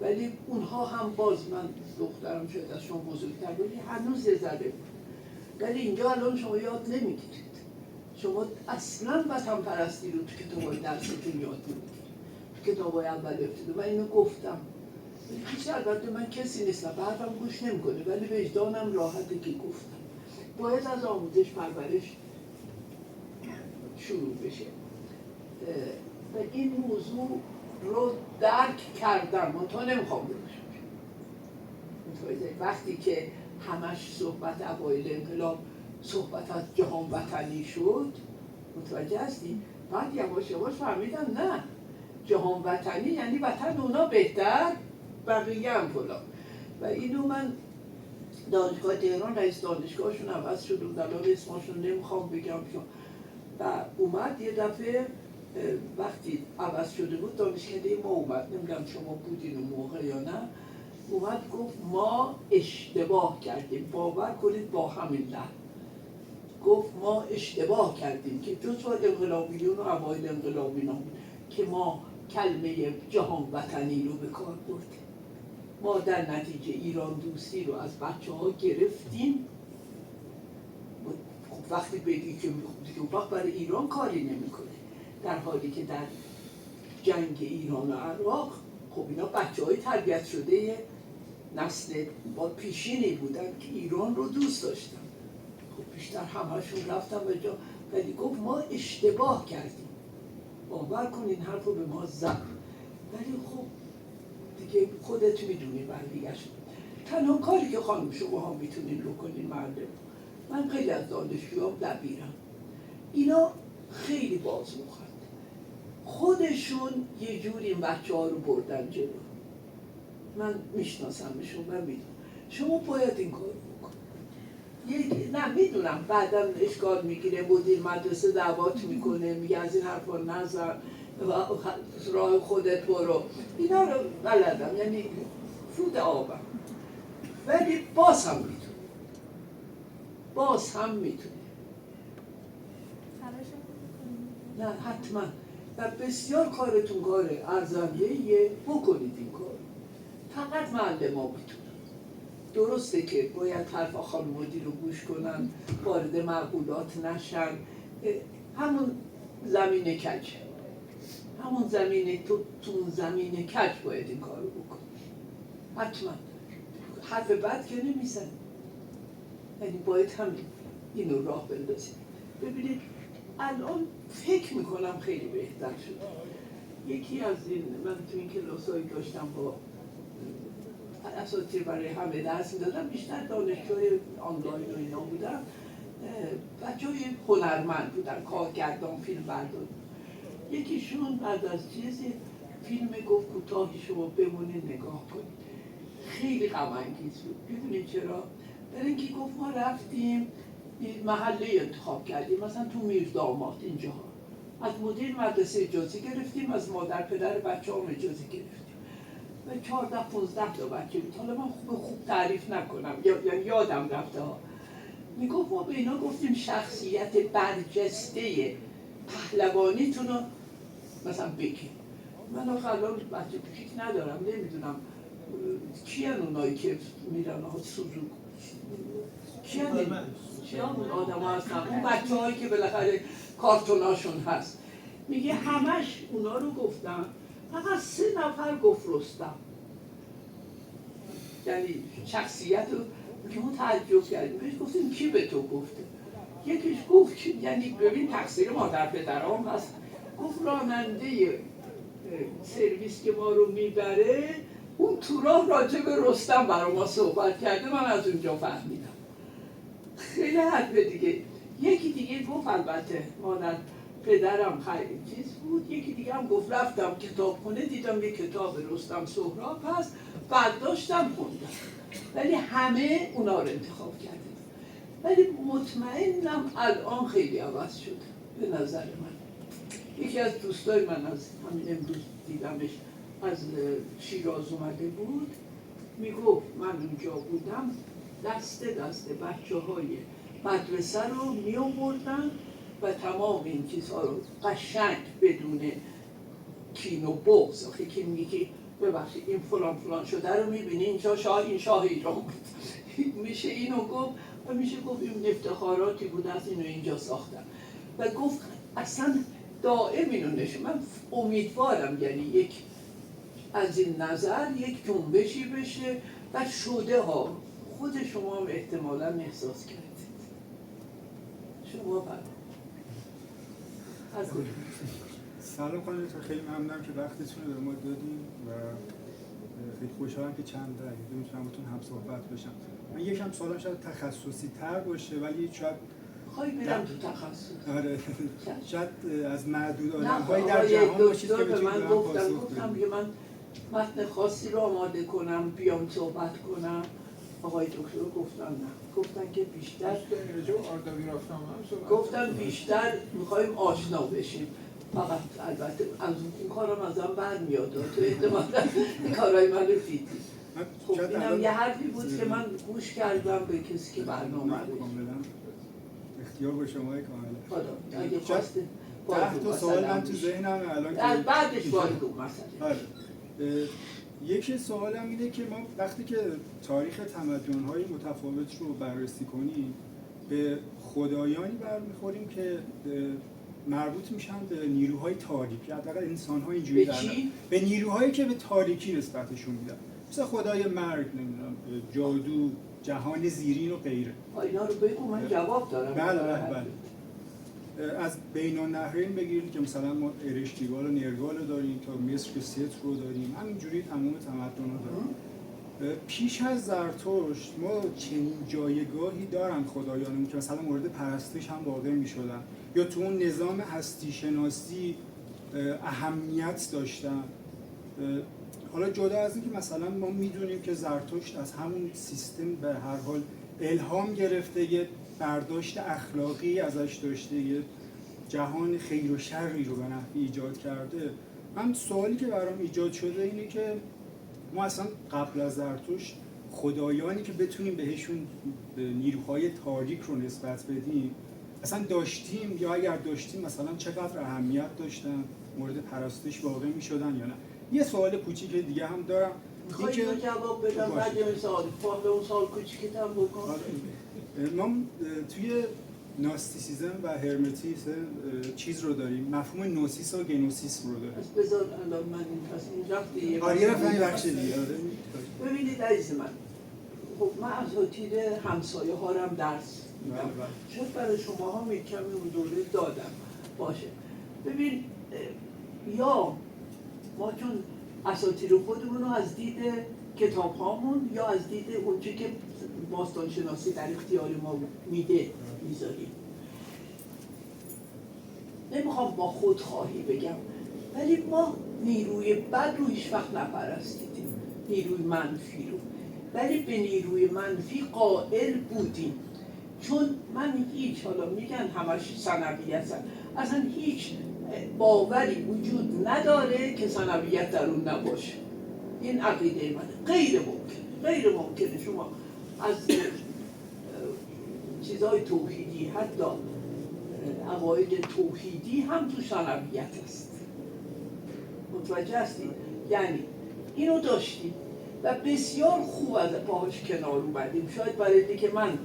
ولی اونها هم باز، من دخترم شاید از شما بزرگتر بودی، هنوز یه ذره بود. ولی اینجا الان شما یاد نمیگیرید. شما اصلا وطن پرستی رو تو کتابای درستون یاد نمیگیرید. تو کتابای اول ابتدا من اینو گفتم. هیچ البته من کسی نیستم، حرفم گوش نمیکنه، ولی وجدانم راحته که گفتم. باید از آموزش پرورش شروع بشه. و این موضوع رو درک کردم، من تا نمیخوام بگوشم. وقتی که همش صحبت اوایل انقلاب صحبت از جهان وطنی شد، متوجه هستی؟ بعد یواش یواش فهمیدم نه، جهان وطنی یعنی وطن اونا بهتر، بقیه هم فلان. و اینو من دانشگاه تهران رئیس دانشگاهشون عوض شد و الان اسمشون نمیخوام بگم و اومد یه دفعه وقتی عوض شده بود دانشکده ما اومد، نمیدونم شما بودین اون موقع یا نه، اومد گفت ما اشتباه کردیم، باور کنید با همین لحن گفت ما اشتباه کردیم که جزو انقلابیون و اوایل انقلابیون بود که ما کلمه جهان وطنی رو به کار بردیم. ما در نتیجه ایران دوستی رو از بچه‌ها گرفتیم. وقتی بگی که اون وقت برای ایران کاری نمی‌کنه، در حالی که در جنگ ایران و عراق خب اینا بچه‌های تربیت شده نسل با پیشینی بودن که ایران رو دوست داشتن. خب بیشتر همه‌شون رفتن به جا، ولی گفت ما اشتباه کردیم. باور کنین حرف رو به ما زد. ولی خب دیگه خودت میدونی برگشت. تنها کاری که خانم شما ها میتونین رو کنین معلم، من خیلی از دانشجوام دبیرم، اینا خیلی بازموخن، خودشون یه جوری این بچه ها رو بردن جلو. من میشناسمشون و میدونم شما باید این کار بکنید. نه میدونم بعدا اشکال میگیره، مدیر مدرسه دعوات میکنه، میگه از این حرفا نزن و راه خودت برو، اینا رو بلدم، یعنی فود آبم، ولی باز هم میتونه، باز هم میتونه. نه حتما و بسیار کارتون کار ارزنده‌ایه، بکنید این کار. فقط معلم ها میتونن. درسته که باید حرف خانم مدیر رو گوش کنن، وارد معقولات نشن، همون زمین کج، همون زمین تو زمین کج باید این کار رو بکن. حتما حرف بد که نمیزن، یعنی باید همین اینو راه بندازید. ببینید الان فکر میکنم خیلی بهتر شد. یکی از این، من تو این کلاسایی داشتم با اساتید برای همه درس میدادم، بیشتر دانشجوی آنلاین و اینا بودن، بچه‌های هنرمند بودن، کارگردان، فیلم بردار. یکیشون بعد از چیزی فیلم گفت کوتاهی شما بمونید نگاه کنید، خیلی غم انگیز بود. میدونید چرا؟ برای اینکه گفت ما رفتیم محله انتخاب کردیم، مثلا تو میرداماد اینجاها، از مدیر مدرسه اجازه گرفتیم، از مادر پدر بچه‌هام اجازه گرفتیم و 14-15 تا بچه بود. حالا من خوب تعریف نکنم، یعنی یادم رفته ها. میگفت ما به اینا گفتیم شخصیت برجسته پهلوانیتون رو مثلا بگیم. من الان بچه کوچیک ندارم، نمیدونم کیان اونایی که میرن ها سوزوک، کیان اون آدم ها هستن، اون بچه هایی که بالاخره کارتوناشون هست. میگه همش اونا رو گفتم، فقط 3 نفر گفت رستم. یعنی شخصیت رو که ما تعجب کردیم، بهش گفتیم کی به تو گفته؟ یکیش گفت یعنی ببین تقصیر مادر پدرام هست، گفت راننده سرویس که ما رو میبره اون تو راه راجع به رستم برای ما صحبت کرده، من از اونجا فهمیدم. خیلی حرفه دیگه. یکی دیگه گفت البته مادر پدرم خیلی چیز بود، یکی دیگه هم گفت رفتم کتابخونه دیدم یک کتاب رستم سهراب هست، برداشتم خوندم. ولی همه اونا رو انتخاب کردیم. ولی مطمئنم الان خیلی عوض شده به نظر من. یکی از دوستای من از همین امروز دیدمش، از شیراز اومده بود، میگفت من اونجا بودم دسته بچه های مدرسه رو می آوردن و تمام این چیزها رو قشنگ بدون کین و بغض، آخه که میگی ببخشید این فلان شده رو میبینی اینجا این شاه ایران بود میشه اینو گفت و میشه گفت این افتخاراتی بود از اینو اینجا ساختن و گفت اصلا دائم اینو نشون. من امیدوارم یعنی یک از این نظر یک جنبشی بشه و شده ها. خود شما هم احتمالاً احساس کردید. شما فرمایید. سلام خانم، خیلی ممنونم که وقتتون رو به ما دادیم و خیلی خوشحالم که چند دقیقه میتونم باتون هم صحبت بشم. من یکم سوالم شاید تخصصی تر باشه ولی شاید خواهی برم تو تخصص. آره شاید از معدود آدم‌هایی در جهان باشید که به من گفتم بدید. که من متن خاصی رو آماده کنم بیام صحبت کنم. آقای دکتر گفتن نه، گفتن که بیشتر گفتن بیشتر میخوایم آشنا بشیم. فقط البته از اون کارم ازم برمیاد، تو احتمالا این کارهای من رو دیدی. خب اینم یه حرفی بود که من گوش کردم به کسی که برنامه رو کاملا اختیار با شما کاملا. خدا اگه خواسته 10 تا سوال من تو ذهنم الان از بعدش وارد اون مسئله. یکی سوالم اینه که ما وقتی که تاریخ تمدن‌های متفاوت رو بررسی کنیم به خدایانی برمیخوریم که مربوط میشن به نیروهای تاریکی، حداقل انسان‌ها اینجوری دارن، به نیروهایی که به تاریکی نسبتشون میدن، مثل خدای مرگ، نمیدونم جادو، جهان زیرین و غیره. اینا رو بگو من جواب دارم. بله. از بین النهرین بگیرید که مثلا ما ارشکیگال و نرگال رو داریم، تا مصر که ست رو داریم، همینجوری تمام تمدن رو داریم. پیش از زرتشت ما چنین جایگاهی دارن خدایانمون که مثلا مورد پرستش هم واقع میشدن یا تو اون نظام هستی شناسی اهمیت داشتن. حالا جدا از این که مثلا ما میدونیم که زرتشت از همون سیستم به هر حال الهام گرفته، یه برداشت اخلاقی ازش داشته، یه جهان خیر و شری رو به نحوی ایجاد کرده. من سوالی که برام ایجاد شده اینه که ما اصلا قبل از زرتشت خدایانی که بتونیم بهشون نیروهای تاریک رو نسبت بدیم اصلا داشتیم، یا اگر داشتیم مثلا چقدر اهمیت داشتن مورد پرستش واقع میشدن یا نه. یه سوال کوچیک دیگه هم دارم. میخوایی رو جواب بدم بعد یه سوال فاقه اون سوال کوچیکتم بکن. ما توی ناستیسیزم و هرمتیسم چیز رو داریم، مفهوم نوسیس و گنوسیس رو داریم. بذار الان من این پس این رفته آره یه رفتن بخش دیگه. ببینید عزیز من، خب من اساتید همسایه ها هم درس میدم، شاید برای شما ها کمی اون دوره دادم باشه. ببین یا ما چون اساتید خودمون رو از دید کتاب هامون یا از دید اونچه که باستانشناسی در اختیار ما میده میذاریم. نمیخوام با خودخواهی بگم ولی ما نیروی بد رو هیچ وقت نپرستیدیم، نیروی منفی رو، ولی به نیروی منفی قائل بودیم. چون من هیچ، حالا میگن همش ثانویتن، اصلا هیچ باوری وجود نداره که ثانویت در اون نباشه. این عقیده منه. غیر ممکنه شما از چیزهای توحیدی، حتی عقاید توحیدی هم تو ثانویت است. متوجه هستید؟ یعنی اینو داشتیم و بسیار خوب از باهاش کنار اومدیم. شاید برای اینکه من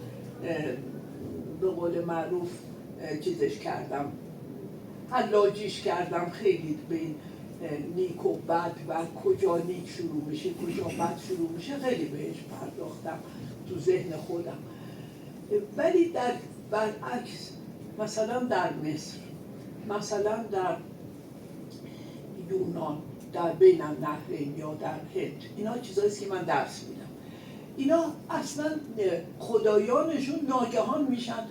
به قول معروف چیزش کردم، حلاجیش کردم، خیلی به این نیک و بد و کجا نیک شروع میشه کجا بد شروع میشه خیلی بهش پرداختم تو ذهن خودم. ولی در برعکس مثلا در مصر، مثلا در یونان، در بین النهرین یا در هند، اینا چیزاییست که من درس میدم. اینا اصلا خدایانشون ناگهان میشن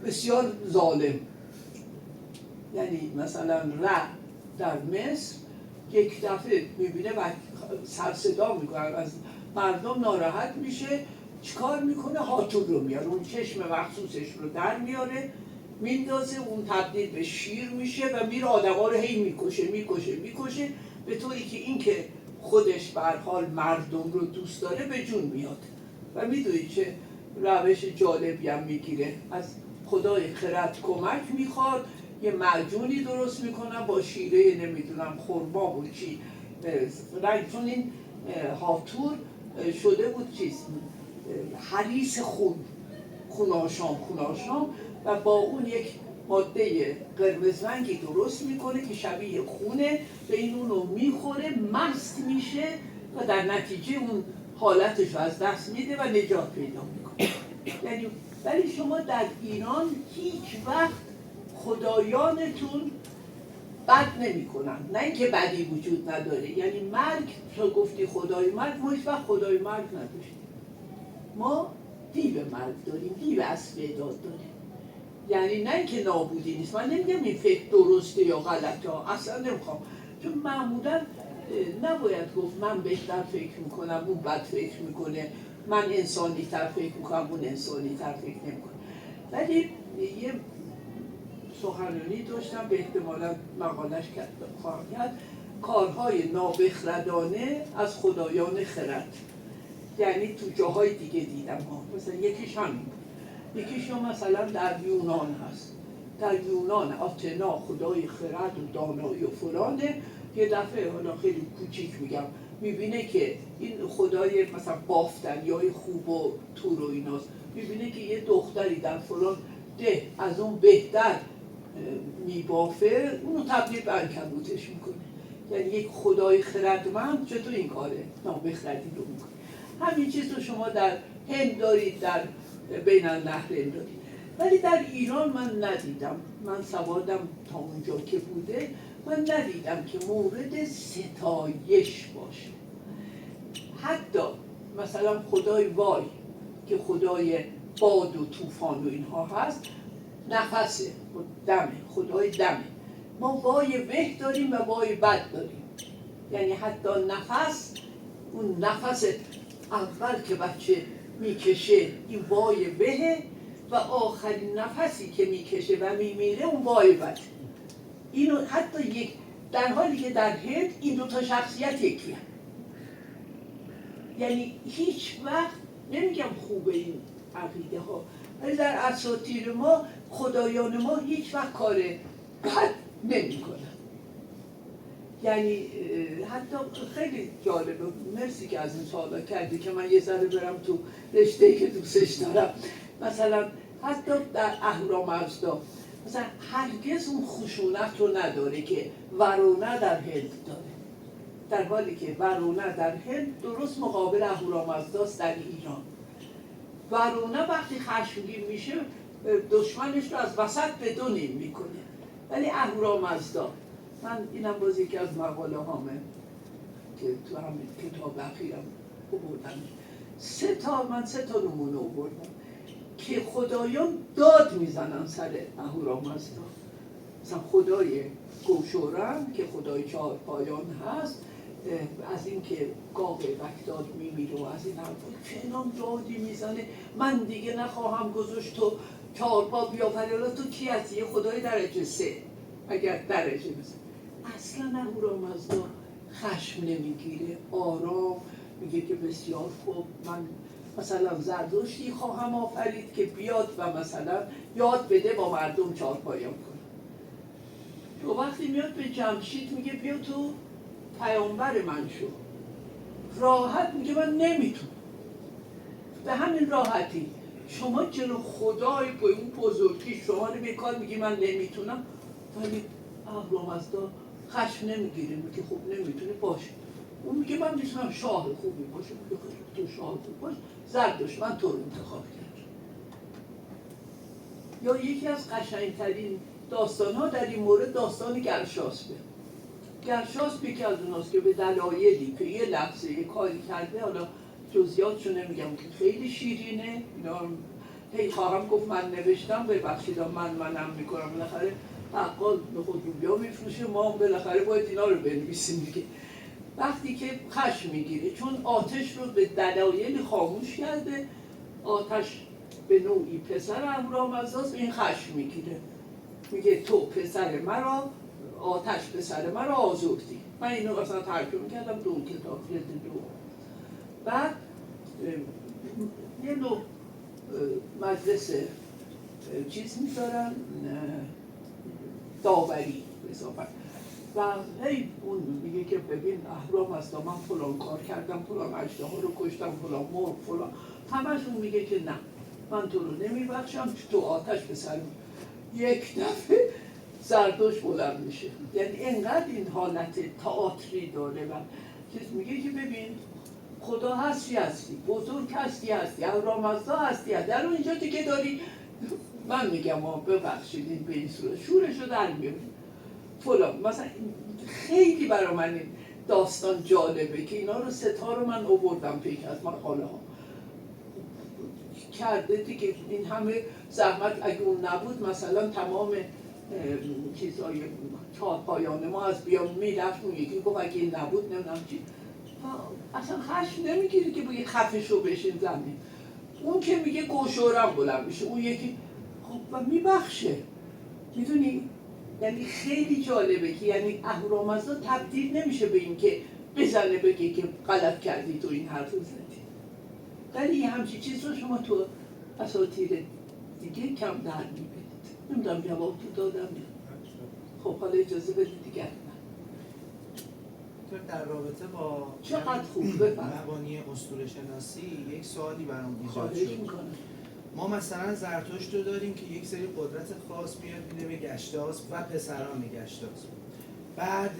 بسیار ظالم. یعنی مثلا در مصر یک دفعه میبینه و سرصدا میکنه، از مردم ناراحت میشه، چیکار میکنه؟ هاتون رو میاره، اون چشم مخصوصش رو در میاره، میندازه، اون تبدیل به شیر میشه و میره آدما رو هی میکشه به طوری که این که خودش به هر حال مردم رو دوست داره به جون میاد. و میدونی چه روش جالبی هم میگیره، از خدای خرد کمک میخواد، یه معجونی درست میکنن با شیره نمیدونم خرما و چی رنگ، چون این هاتور شده بود چیز حریص خوناشام و با اون یک ماده قرمز رنگی درست میکنه که شبیه خونه، به این اونو میخوره، مست میشه و در نتیجه اون حالتش رو از دست میده و نجات پیدا میکنه. یعنی ولی شما در ایران هیچ وقت خدایانتون بد نمی کنن، نه اینکه بدی وجود نداره. یعنی مرگ، تو گفتی خدای مرگ، ما هیچ وقت خدای مرگ نداشتیم. ما دیو مرگ داریم، دیو استعداد داریم. یعنی نه اینکه نابودی نیست. من نمیگم این فکر درسته یا غلطه، اصلا نمیخوام، چون معمولا نباید گفت من بهتر فکر میکنم اون بد فکر میکنه، من انسانی تر فکر میکنم اون انسانی تر فکر نمیکنه. ولی یه سخنرانی داشتم، به احتمالا مقالش خواهم کرد، کارهای نابخردانه از خدایان خرد. یعنی تو جاهای دیگه دیدم ها، مثلا یکیش همین، یکیش مثلا در یونان هست. در یونان آتنا خدای خرد و دانایی و فلانه، یه دفعه، حالا خیلی کوچیک میگم، میبینه که این خدای مثلا بافتنیای خوب و تور و ایناست، میبینه که یه دختری در فلان ده از اون بهتر میبافه، اونو تبدیل به عنکبوتش میکنه. یعنی یک خدای خردمند چطور این کاره نابخردی رو میکنه. همین چیز رو شما در هند دارید، در بین النهرین دارید، ولی در ایران من ندیدم. من سوادم تا اونجا که بوده من ندیدم که مورد ستایش باشه. حتی مثلا خدای وای که خدای باد و طوفان و اینها هست، نفسه، دمه، خدای دمه. ما وای به داریم و وای بد داریم. یعنی حتی نفس، اون نفس اول که بچه میکشه این وای بهه و آخرین نفسی که میکشه و میمیره اون وای بد. اینو حتی یک، در حالی که در هند این دو تا شخصیت یکیه. یعنی هیچ وقت، نمیگم خوبه این عقیده ها، ولی در اساطیر ما خدایان ما هیچ وقت کار بد نمی کنن. یعنی حتی خیلی جالبه، مرسی که از این سوالا کردی که من یه ذره برم تو رشته‌ای که دوستش دارم. مثلا حتی در اهورامزدا مثلا هرگز اون خشونت رو نداره که ورونه در هند داره، در حالی که ورونه در هند درست مقابل اهورامزداست در ایران. ورونه وقتی خشمگین میشه دشمنش رو از وسط به دو نیم میکنه، ولی اهورامزدا، من اینم باز یکی از مقاله هامه که تو همین کتاب اخیرم آوردم، من سه تا نمونه آوردم که خدایان داد میزنن سر اهورامزدا. مثلا خدای گوشورن که خدای چهار پایان هست، از اینکه گاو بغداد میمیره و از این حرفا چنان دادی میزنه، من دیگه نخواهم گذاشت تو چهار پا بیافری، حالا تو کی هستی؟ یه خدای درجه 3 اگر درجه بزن. اصلا اهورامزدا خشم نمیگیره، آرام میگه که بسیار خوب، من مثلا زردشتی خواهم آفرید که بیاد و مثلا یاد بده با مردم چهار پایان کنه. تو وقتی میاد به جمشید میگه بیا تو پیامبر من شو، راحت میگه من نمیتونم. به همین راحتی شما جلو خدای با اون بزرگی شما رو به کار میگی من نمیتونم، ولی اهورامزدا خشم نمیگیره، میگه خب نمیتونه باشه. اون میگه من میتونم شاه خوبی باشه، میگه تو شاه خوب باش، زردشت من تو رو انتخاب کردم. یا یکی از قشنگترین داستان‌ها در این مورد داستان گرشاسبه. گرشاسب یکی از اوناست که به دلایلی که یه لحظه یه کاری کرده، حالا جزئیاتشو نمیگم که خیلی شیرینه، اینا هی خواهم گفت من نوشتم ببخشید منم میکنم، بالاخره بقال به خود روبیا میفروشه، ما هم بالاخره باید اینا رو بنویسیم دیگه. وقتی که خشم میگیره چون آتش رو به دلایلی خاموش کرده، آتش به نوعی پسر اهورامزداست، این خشم میگیره، میگه تو پسر مرا، آتش پسر مرا آزردی. من اینو اصلا ترجمه کردم دو کتاب جلد 2. بعد یه نوع مجلس چیز میذارن، داوری اضافه، و هی اون میگه که ببین اهورامزدا من فلان کار کردم، فلان اژدها رو کشتم، فلان مرغ، فلان، همشون میگه که نه من تو رو نمیبخشم، تو آتش به سر. یک دفعه زردشت بلند میشه، یعنی انقدر این حالت تئاتری داره و چیز میگه که ببین خدا هستی، بزرگ هستی، اهورامزدا هستی، در اینجا دیگه داری، من میگم ببخشید این به این صورت شورشو در میاری فلان. مثلا خیلی برای من این داستان جالبه که اینا رو ستا رو من آوردم پیش از مقاله ها کرده دیگه. این همه زحمت اگه اون نبود مثلا تمام چیزای چهار پایان ما از بیام میرفت، اون یکی گفت اگه این نبود نمیدونم چی، اصلا خشم نمیگیری که بگی خفه شو بشین زمین. اون که میگه گوشورم بلند میشه، اون یکی خب و میبخشه. میدونی؟ یعنی خیلی جالبه که یعنی اهورامزدا تبدیل نمیشه به این که بزنه بگه که غلط کردی تو این حرف رو زدی. ولی همچین چیز رو شما تو اساطیر دیگه کم در میبینید. نمیدونم جواب تو دادم یا خب حالا اجازه بدید دیگر در رابطه با چقدر خوب بفرم مبانی اسطوره شناسی یک سوالی برام ایجاد شد. ما مثلا زرتشت رو داریم که یک سری قدرت خاص میاد میده به گشتاسب و پسران گشتاسب. بعد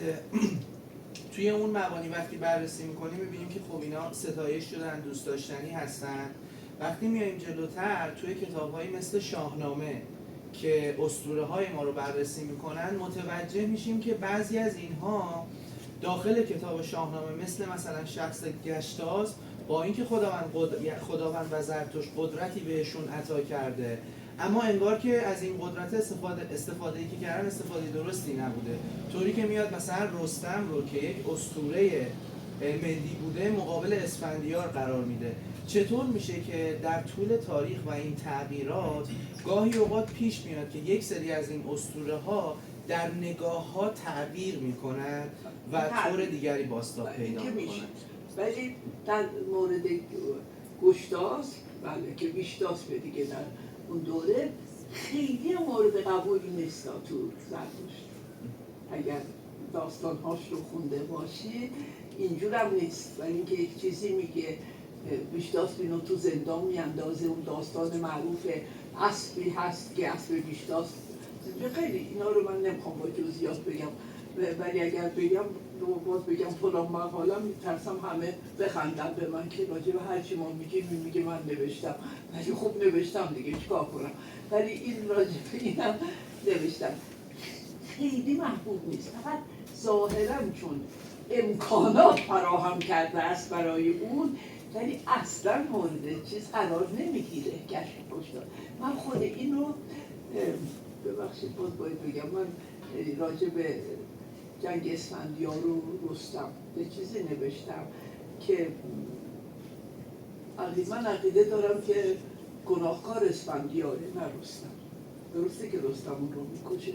توی اون مبانی وقتی بررسی میکنیم میبینیم که خب اینا ستایش شدن، دوست داشتنی هستن. وقتی میایم جلوتر توی کتاب‌هایی مثل شاهنامه که اسطوره‌های ما رو بررسی میکنن متوجه میشیم که بعضی از اینها داخل کتاب شاهنامه مثلا شخص گشتاسب با اینکه خداوند و زرتشت قدرتی بهشون عطا کرده، اما انگار که از این قدرت استفاده‌ای که کردن استفاده درستی نبوده. طوری که میاد مثلا رستم رو که یک اسطوره ملی بوده مقابل اسفندیار قرار میده. چطور میشه که در طول تاریخ و این تغییرات گاهی اوقات پیش میاد که یک سری از این اسطوره‌ها در نگاه‌ها تعبیر میکنن و طور دیگری بازتاب پیدا میکنن؟ ولی در مورد گشتاسب بله که بیشتاسب دیگه در اون دوره خیلی مورد قبول نیست تو زرتشت. اگر داستانهاش رو خونده باشید اینجورم نیست، ولی اینکه یک چیزی میگه بیشتاس اینو تو زندان میاندازه. اون داستان معروف اسبی هست که اسب بیشتاس، خیلی اینا رو من نمیخوام با جزئیات بگم، ولی اگر بگم باز بگم فلان مقاله میترسم همه بخندن به من که راجع به هر چی ما میگیم میگه من نوشتم، ولی خوب نوشتم دیگه چیکار کنم. ولی این راجع به اینم نوشتم. خیلی محبوب نیست، فقط ظاهرا چون امکانات فراهم کرده است برای اون، ولی اصلا مورد چیز قرار نمیگیره. کشف کشتار من خود این رو ببخشید باز باید بگم، من راجع به جنگ اسفندیار و رستم یه چیزی نوشتم که من عقیده دارم که گناهکار اسفندیاره نه رستم. درسته که رستم اون رو میکشه،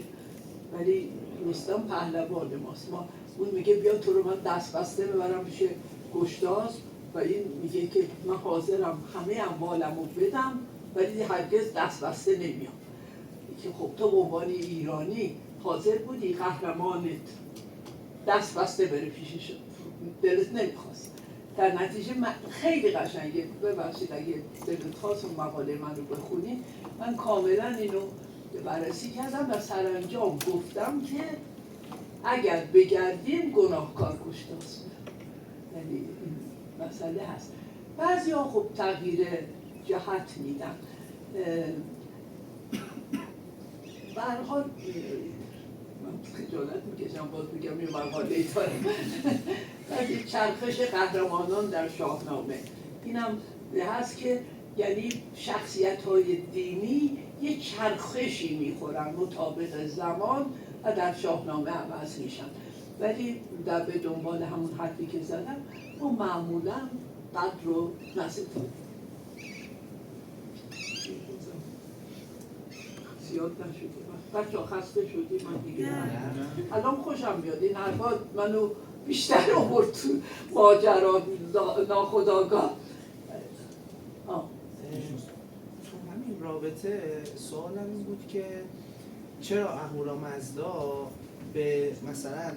ولی رستم پهلوان ماست. ما اون میگه بیا تو رو من دست بسته ببرم پیش گشتاس و این میگه که من حاضرم همه اموالم رو بدم ولی هرگز دست بسته نمیام. که خب تو به عنوان ایرانی حاضر بودی قهرمانت دست بسته بره پیشش، دلت نمیخواست. در نتیجه خیلی قشنگه، ببخشید اگه دلت خواست اون مقاله من رو بخونید، من کاملا اینو بررسی کردم و سرانجام گفتم که اگر بگردیم گناهکار گشتاس بود. یعنی این مسئله هست. بعضی ها خب تغییر جهت میدن. به هر حال من خجالت میکشم باز بگم این مقاله دارم. ولی چرخش قهرمانان در شاهنامه اینم هست که یعنی شخصیت‌های دینی یه چرخشی میخورن مطابق زمان و در شاهنامه عوض میشن، ولی در به دنبال همون حرفی که زدم ما معمولا قدر رو نستانیم. زیاد نشده بچه ها خسته شدی؟ من دیگه الان خوشم میاد این حرفا منو بیشتر آورد تو ماجرا ناخودآگاه. تو همین رابطه سوالم این بود که چرا اهورامزدا به مثلا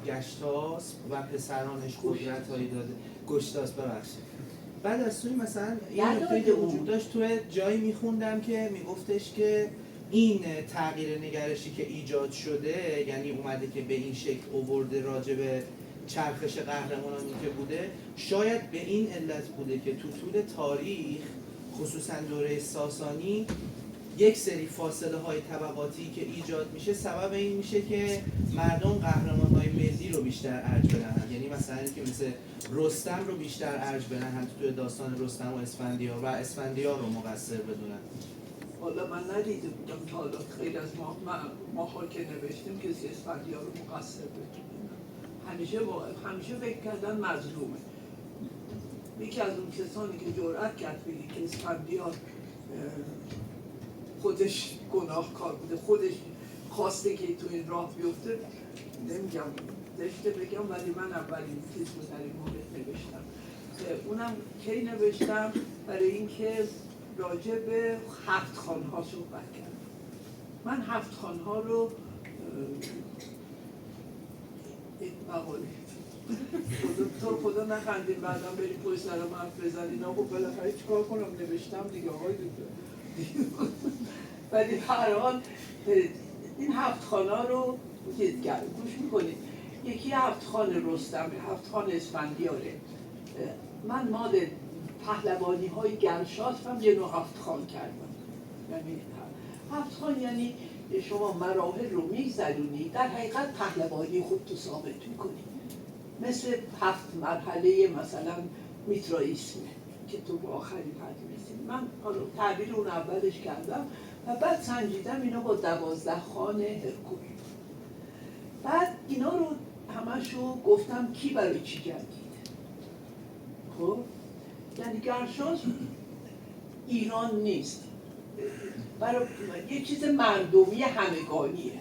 گشتاس و پسرانش قدرت‌هایی داده؟ گشتاس ببخشید. بعد از توی مثلا این نکته که وجود داشت تو جایی میخوندم که میگفتش که این تغییر نگرشی که ایجاد شده، یعنی اومده که به این شکل آورده راجع به چرخش قهرمانانی که بوده، شاید به این علت بوده که تو طول تاریخ خصوصا دوره ساسانی یک سری فاصله های طبقاتی که ایجاد میشه سبب این میشه که مردم قهرمان های ملی رو بیشتر ارج بدهند. یعنی مثلا که مثل رستم رو بیشتر ارج بدهند تو داستان رستم و اسفندیار و اسفندیار رو مقصر بدونن. حالا من ندیده بودم تا حالا خیلی از ماها که نوشتیم کسی اسفندیار رو مقصر بدونن. همیشه فکر کردن مظلومه. یکی از اون کسانی که جرأت کرد بگه که اسفندیار خودش گناهکار بوده، خودش خواسته که تو این راه بیفته، نمیگم زشته بگم ولی من اولین چیز رو در این مورد نوشتم. اونم کی نوشتم؟ برای اینکه راجع به 7 خانها صحبت کردم. من 7 خانها رو مقاله تو خدا نخندیم بعدا بریم پشت سرم حرف بزنین. آقا بالاخره چیکار کنم نوشتم دیگه آقای دکتر. ولی هر حال این 7 خانها رو گوش میکنید. یکی 7 خان رستم، 7 خان اسفندیاره. من مال پهلوانی های گرشاسپ هم یه نوع 7 خان کردم. یعنی 7 خان یعنی شما مراحل رو میگذرونی، در حقیقت پهلوانی خود تو ثابت میکنی. مثل 7 مرحله مثلا میترائیسمه که تو به آخرین حد میرسی. من حالا تعبیر اون اولش کردم و بعد سنجیدم اینا با 12 خان هرکول. بعد اینا رو همشو گفتم کی برای چی جنگیده. خب یعنی گرشاسپ ایران نیست، برای یه چیز مردمی همگانیه.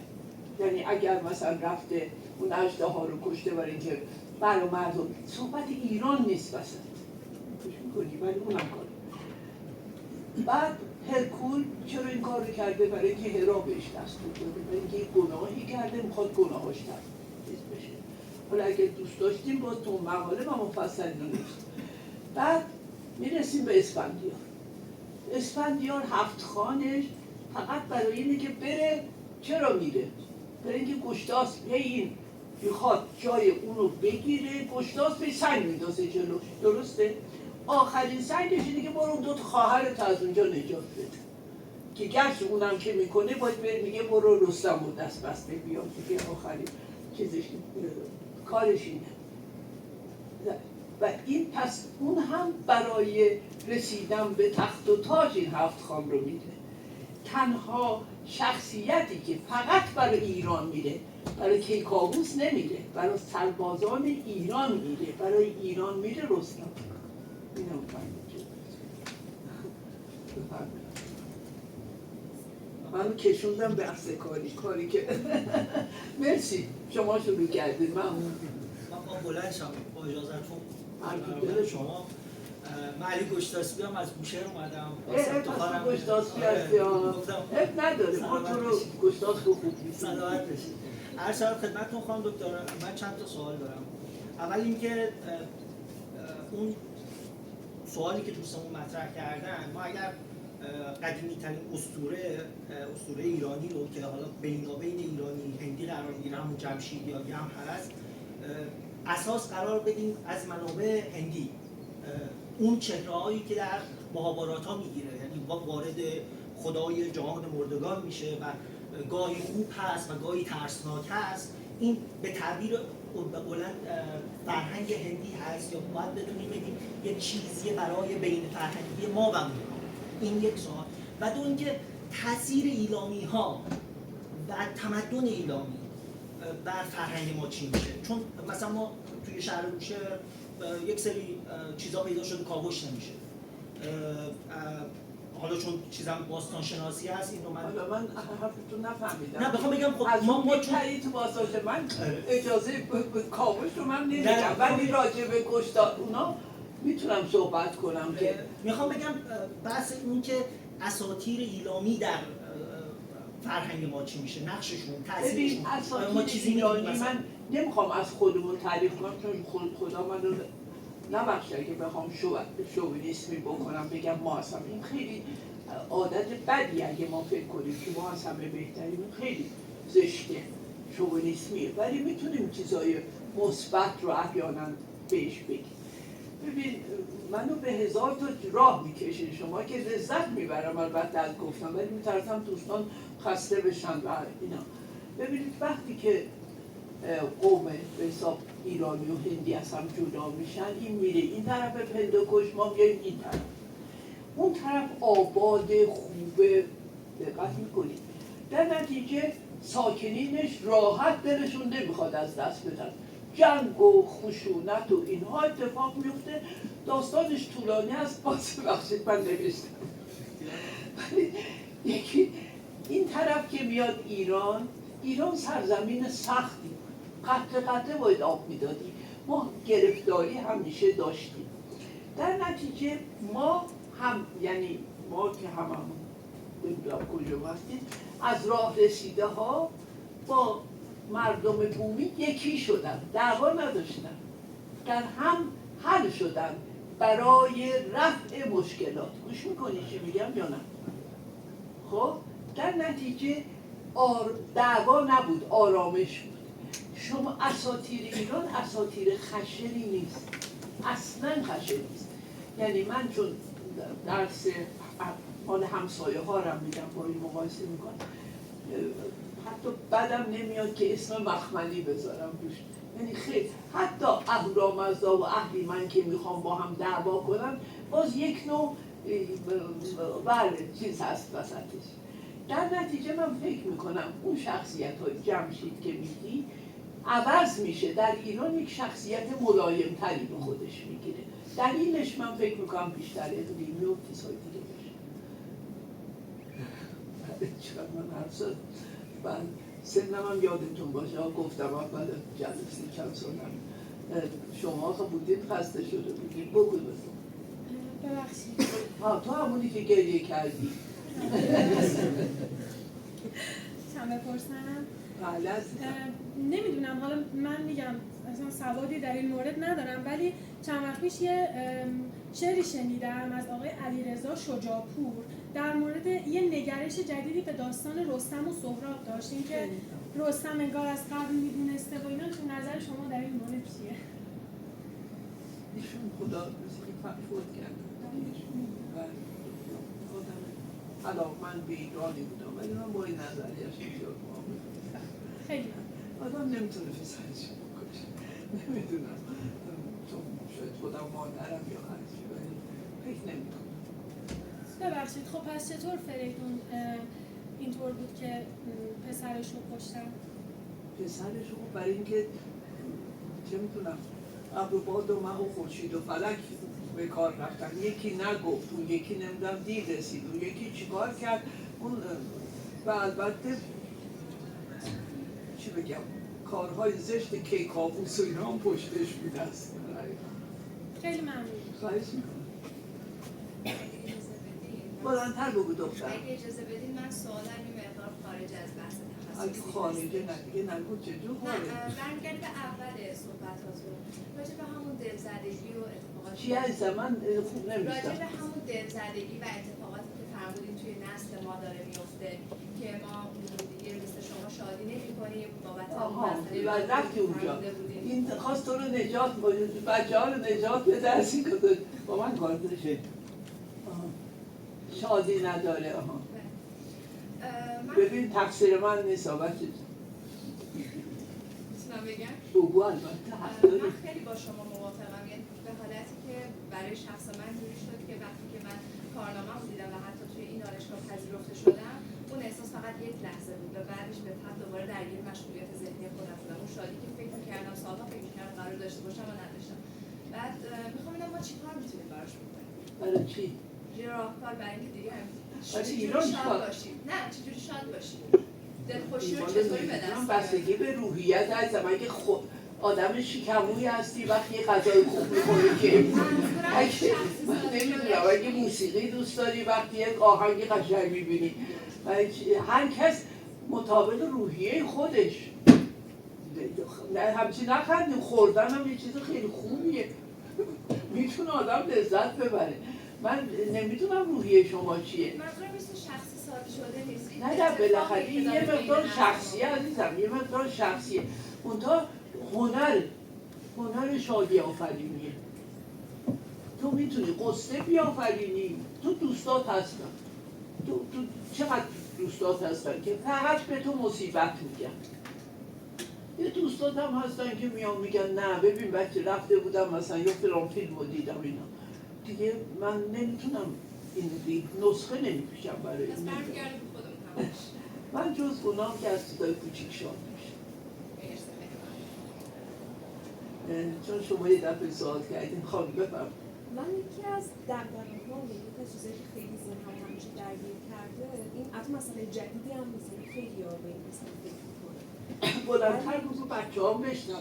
یعنی اگر مثلا رفته اون اژدها رو کشته برای اینکه برای مردم، صحبت ایران نیست وسط خوش میکنی ولی اونم کار. بعد هرکول چرا این کار رو کرده؟ برای اینکه هرا بهش دست داده، برای اینکه گناهی کرده میخواد گناهاش تبدیل بشه. حالا اگه دوست داشتیم باز تو مقاله و مفصل نوشت. بعد میرسیم به اسفندیار. اسفندیار هفت خانش فقط برای اینه که بره. چرا میره؟ برای اینکه گشتاس این میخواد جای اونو بگیره، گشتاس به سنگ میندازه جلوش، درسته؟ آخرین سنگش اینه که برو دو تا خواهرت از اونجا نجات بده، که گرچه اونم که میکنه باید میگه برو رستم رو دست بسته بیاد، دیگه آخرین چیزش کارش اینه. و این پس اون هم برای رسیدن به تخت و تاج این هفت خان رو میده. تنها شخصیتی که فقط برای ایران میره، برای کیکاووس نمیره، برای سربازان ایران میره، برای ایران میره رستم. اینم من کشوندم بحث کاری که مرسی شما شروع کردید. من بلند شم با اجازهتون شما. من علی گشتاسبی هم از بوشهر اومدم. پس گشتاسبی هستی ها؟ نداره، ما تو رو گشتاسبی خوب نیست. سلامت بشید. هر سال خدمتتون خواهم دکتر، من چند تا سوال دارم. اول اینکه اون سوالی که دوستمون مطرح کردن، ما اگر قدیمی ترین اسطوره ایرانی رو که حالا بینابین ایرانی هندی قرار میگیره، همون جمشیدیانی هم هست، اساس قرار بدیم از منابع هندی، اون چهره‌هایی که در مهابارات ها میگیره، یعنی وارد خدای جهان مردگان میشه و گاهی خوب هست و گاهی ترسناک هست. این به تعبیر بلند فرهنگ هندی هست یا باید بتونیم بگیم یه چیزی برای بین فرهنگی ما و اون؟ این یک سوال. و دو اینکه تاثیر ایلامی ها و تمدن ایلامی بر فرهنگ ما چی میشه؟ چون مثلا ما توی شهر بوشهر یک سری چیزا پیدا شده کاوش نمیشه. حالا چون چیزام باستان شناسی هست، اینو من حرفتون نفهمیدم. نه بخوام بگم خب ما چون تو باستان من اجازه کاوش رو من نمیدم، ولی راجع به گشتار اونا میتونم صحبت کنم که میخوام بگم بحث این که اساطیر ایلامی در فرهنگ ما چی میشه، نقششون، تاثیرشون. ما چیزی ایرانی من نمیخوام از خودمون تعریف کنم، چون خدا من رو نبخشه که بخوام شوونیسمی بکنم بگم ما از همه. این خیلی عادت بدی اگه ما فکر کنیم که ما از همه بهتریم، خیلی زشته، شوونیسمیه. ولی میتونیم چیزای مثبت رو احیانا بهش بگیم. ببین منو به هزار تا راه میکشید شما که لذت میبرم البته از گفتم، ولی میترسم دوستان خسته بشن و اینا. ببینید وقتی که قوم به حساب ایرانی و هندی از هم جدا میشن، این میره این طرف هندوکش، ما میایم این طرف. اون طرف آباد خوبه، دقت میکنید. در نتیجه ساکنینش راحت دلشون نمیخواد از دست بدن. جنگ و خشونت و اینها اتفاق میفته. داستانش طولانی است، بخشید من نوشتم. ولی یکی این طرف که میاد ایران سرزمین سختی، قطره باید آب میدادی. ما گرفتاری همیشه داشتیم. در نتیجه ما هم، یعنی ما که هممون نمیدونم کجا هستیم، از راه رسیده ها با مردم بومی یکی شدن، دعوا نداشتن، در هم حل شدن برای رفع مشکلات. گوش میکنی چی میگم یا نه؟ خب در نتیجه دعوا نبود، آرامش بود. شما اساطیر ایران اساطیر خشنی نیست، اصلا خشن نیست. یعنی من چون درس مال همسایه ها رو میدم، با این مقایسه میکنم، حتی بدم نمیاد که اسم مخملی بذارم روش. یعنی خیلی حتی اهورامزدا و اهریمن که میخوام با هم دعوا کنن، باز یک نوع بله چیز هست وسطش. در نتیجه من فکر میکنم اون شخصیت های جمشید که میگی عوض میشه، در ایران یک شخصیت ملایم تری به خودش میگیره. دلیلش من فکر میکنم بیشتر اقلیمی و چیزهای دیگه بشه. چرا من حرف زدم؟ من سنم هم یادتون باشه، گفتم اول جلسه چند سالم شما خب بودید خسته شده بودید، بگو بزن. ببخشید. تو همونی که گریه کردی. چند بپرسم؟ بله عزیزم. نمیدونم، حالا من میگم اصلا سوادی در این مورد ندارم، ولی چند وقت پیش یه شعری شنیدم از آقای علیرضا شجاع‌پور در مورد یه نگرش جدیدی به داستان رستم و سهراب داشت، این که رستم انگار از قبل میدونسته و اینا. تو نظر شما در این مورد چیه؟ ایشون خدا فوت کرد. علاقمند به ایرانی بودم ولی من با این نظریه‌اش زیاد موافقم. خیلی آدم نمیتونه پسرش بکشه. نمیدونم، چون شاید خودم مادرم یا هر چی، ولی فکر نمی‌کنم. ببخشید، خب پس چطور فریدون اینطور بود که پسرش رو کشتن؟ پسرش رو برای اینکه چه میتونم ابر و باد و مه و خورشید و فلک به کار رفتن، یکی نگفت، اون یکی نمیدونم دید رسید، اون یکی چیکار کرد، اون و البته چی بگم کارهای زشت کیکاووس و اینا هم پشتش بوده است. خیلی ممنون. خواهش میکنم. بلندتر بگو دختر. اگه اجازه بدین من سوالم این مقدار خارج از بحث اگه تخصصی خارجه نه دیگه نگو چجور خارج. برمیگرد به اول صحبتاتون راجع به همون دلزدگی و اتفاقاتی چی عزیزم من خوب راجع نمیشتم. به همون دلزدگی و اتفاقاتی که فرمودین توی نسل ما داره میفته که ما دیگه مثل شما شادی نمی‌کنیم بابت آها مسئله رفتی اونجا فرموده بودیم. این خواست تو رو نجات بچه ها رو نجات بده از این که با من کار داشته شادی نداره. آها ببین تقصیر من نیست بچه میتونم بگم؟ بگو البته حق داری. من خیلی با شما موافقم، یعنی به حالتی که برای شخص من جوری شد که وقتی که من کارنامه‌مو دیدم و حتی توی این دانشگاه پذیرفته شدم، اون احساس فقط یک لحظه بود و بعدش به تبع دوباره درگیر مشغولیت ذهنی خودم شدم. اون شادی که فکر می‌کردم سال‌ها فکر می‌کردم قرار داشته باشم و نداشتم. بعد می‌خوام ببینم ما چیکار می‌تونیم براش بکنیم. برای چی؟ یه راهکار برای اینکه دیگه چجوری ایران شاد باشیم. نه چجوری شاد باشیم. دلخوشی رو چطوری به دست بستگی به روحیت هستم. اگه آدم شکمویی هستی وقتی یه غذای خوب می‌خوری که من نمیدونم اگه موسیقی دوست داری وقتی یک آهنگ قشنگ می‌بینی، هر کس مطابق روحیه خودش. همچین نخندیم، خوردن هم یه چیز خیلی خوبیه، میتونه آدم لذت ببره. من نمیدونم روحیه شما چیه. منظورم مثل شخصی سازی شده نیست. نه بالاخره این یه مقدار شخصیه عزیزم، یه مقدار شخصیه. اونتا هنر شادی آفرینیه. تو میتونی قصه بیافرینی، تو دوستات هستن، تو چقدر دوستات هستن که فقط به تو مصیبت میگن. یه دوستات هم هستن که میان میگن نه ببین بچه رفته بودم مثلا یه فلان فیلم رو دیدم اینا. دیگه من نمیتونم این نسخه نمیپیشم برای این. من جز اونام که از صدای کوچیک شاد میشه. چون شما یه دفعه سوال کردین خواهی بفرم. من یکی از دغدغه‌ها و یکی از چیزایی که خیلی ذهنم همیشه درگیر کرده این از مسئله جدیدی هم نیست، خیلی ها به این مسئله فکر می‌کنه. بلندتر بگو بچه‌ها بشنون.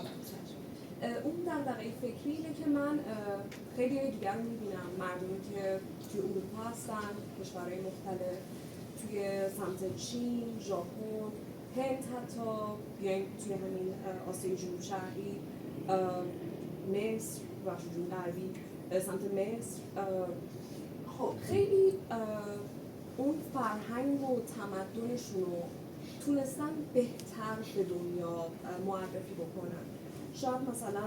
اون دغدغه فکری اینه که من خیلی دیگر می‌بینم مردمی که توی اروپا هستن، کشورهای مختلف، توی سمت چین، ژاپن، هند حتی، بیایم توی همین آسیای جنوب شرقی، مصر و جنوب غربی، سمت مصر، خب خیلی اون فرهنگ و تمدنشون رو تونستن بهتر به دنیا معرفی بکنن. شاید مثلا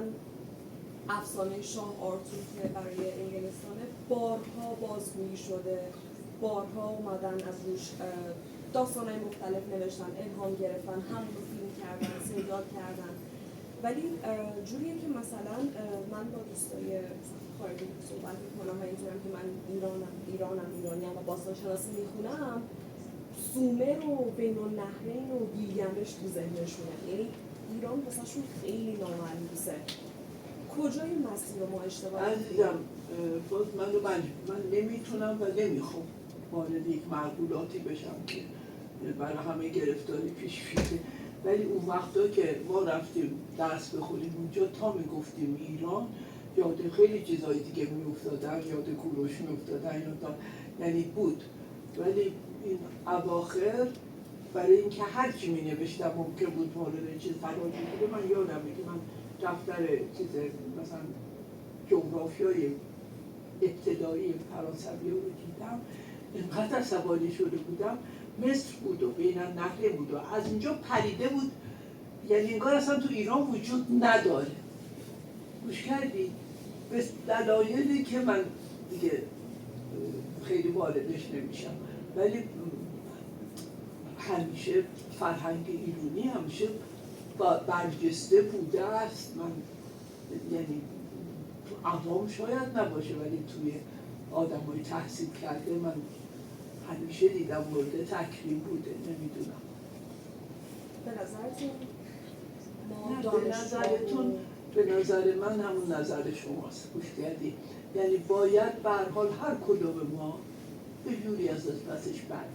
افسانه شاه آرتور که برای انگلستانه بارها بازگویی شده، بارها اومدن از روش داستانهای مختلف نوشتن، الهام گرفتن، هم رو فیلم کردن، سریال کردن. ولی جوریه که مثلا من با دوستای خارجی صحبت میکنم و اینجورم که من ایرانیم و باستانشناسی میخونم، سومر و بین النهرین و گیلگمش تو ذهنشونه، یعنی ایران واسهشون خیلی ناملموسه. کجای مسیر رو ما اشتباه عزیزم من نمیتونم و نمیخوام وارد یک معقولاتی بشم که برای همه گرفتاری پیش میره، ولی اون وقتا که ما رفتیم درس بخونیم اونجا تا میگفتیم ایران یاد خیلی چیزای دیگه میافتادن، یاد کوروش میافتادن، یعنی بود. ولی این اواخر برای اینکه هر چی می نوشتم ممکن بود مورد چیز قرار بگیره. من یادمه که من دفتر چیز مثلا جغرافیای ابتدایی فرانسوی رو دیدم، اینقدر عصبانی شده بودم. مصر بود و بین النهرین بود و از اینجا پریده بود، یعنی انگار اصلا تو ایران وجود نداره. گوش کردی؟ به دلایلی که من دیگه خیلی واردش نمیشم، ولی همیشه فرهنگ ایرانی همیشه برجسته بوده است. من یعنی تو عوام شاید نباشه، ولی توی آدمای تحصیل کرده من همیشه دیدم مورد تکریم بوده. نمیدونم به نظرتون ما به نظر من همون نظر شماست. گوش کردی؟ یعنی باید به هر حال هر کدوم ما به جوری از پسش برگرد.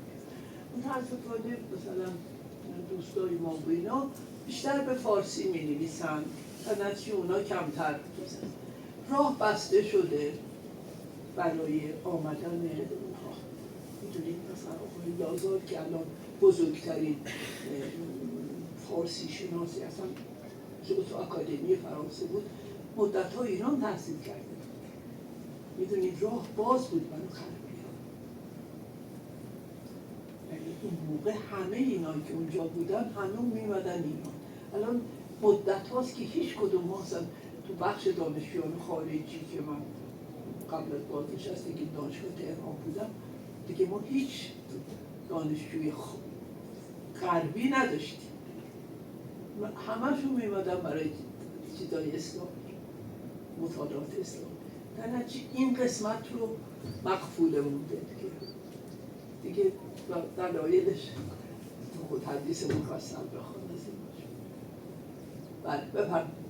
متاسفانه مثلا دوستای ما و اینا بیشتر به فارسی می نویسن و نتیجه اونا کمتر می‌نویسن. راه بسته شده برای آمدن اونها. میدونید مثلا آقای لازار که الان بزرگترین فارسی شناسی اصلا تو آکادمی فرانسه بود، مدت‌ها ایران تحصیل کرده. میدونید راه باز بود برای خلقیان. یعنی اون موقع همه اینایی که اونجا بودن همه میمدن ایران. الان مدت هاست که هیچ کدوم ما اصلا تو بخش دانشجویان خارجی که من قبل از بازنشستگی دانشگاه تهران بودم دیگه ما هیچ دانشجوی غربی نداشتیم. همشون میمدن برای چیزای اسلامی، مطالعات اسلامی. در نتیجه این قسمت رو مقفول مونده دیگه دلایلش تو خود حدیث مفصل بخوان از این باشه. بله بفرمایید.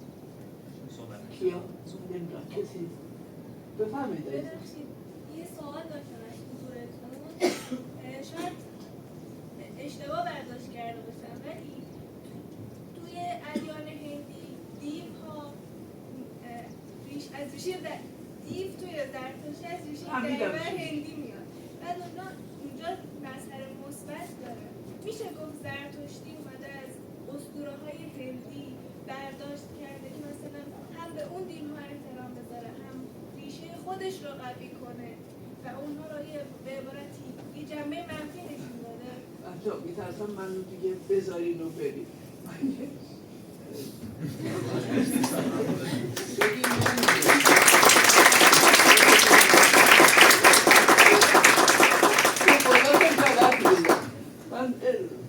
کیا؟ نمیدونم کسی بفرمایید. ببخشید یه سوال داشتم از حضورتون، شاید اشتباه برداشت کرده باشم، ولی توی ادیان هندی دیوها از ریشه دیو توی زرتشتی از ریشه دریور هندی میاد. بعد اونجا مظهر مثبت داره. میشه گفت زرتشتی اومده از اسطوره‌های هندی برداشت کرده که مثلا هم به اون دین‌ها احترام بذاره، هم ریشه خودش رو قوی کنه و اونها رو به عبارتی یه جنبه منفی نشون داده. بچه‌ها میترسم منو دیگه بذارین و بریم. من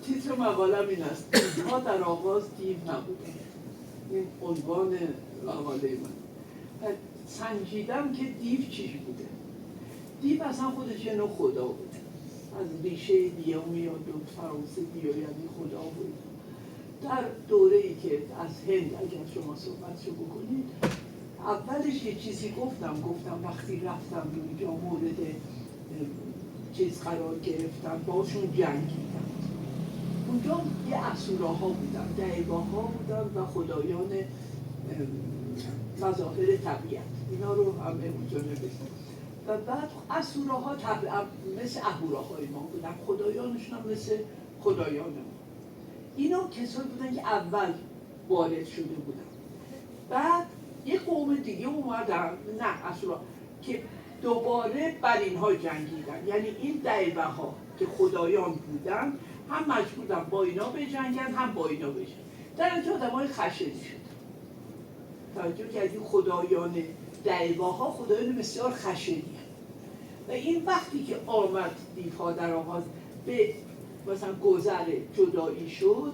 تیتر مقالم این است: دیوها در آغاز دیو نبودن. این عنوان مقاله من. سنجیدم که دیو چیش بوده. دیو اصلا خودش یه نوع خدا بوده. از ریشه دیو میاد و فرانسه دیو یعنی خدا بود. در دوره‌ای که از هند اگر شما صحبتشو بکنید، اولش یه چیزی گفتم وقتی رفتم اونجا مورد چیز قرار گرفتم باشون جنگیدم. اونجا یه اسوراها بودن، دعیواها بودن و خدایان مظاهر طبیعت، اینا رو همه اونجا نوشتن. و بعد اسوراها مثل اهوراهای ما بودن، خدایانشون هم مثل خدایان ما. اینا کسایی بودن که اول وارد شده بودن. بعد یه قوم دیگه اومدن، نه اصلا که دوباره بر اینها جنگیدن. یعنی این دعیوه‌ها که خدایان بودن هم مجبورن با اینا بجنگن هم با اینا بجنگن. در اینجا آدم‌های خشنی شدن. توجه کردید خدایان دعیوه‌ها خدایان بسیار خشنی. و این وقتی که آمد دیوها در آغاز به مثلا گذر جدایی شد،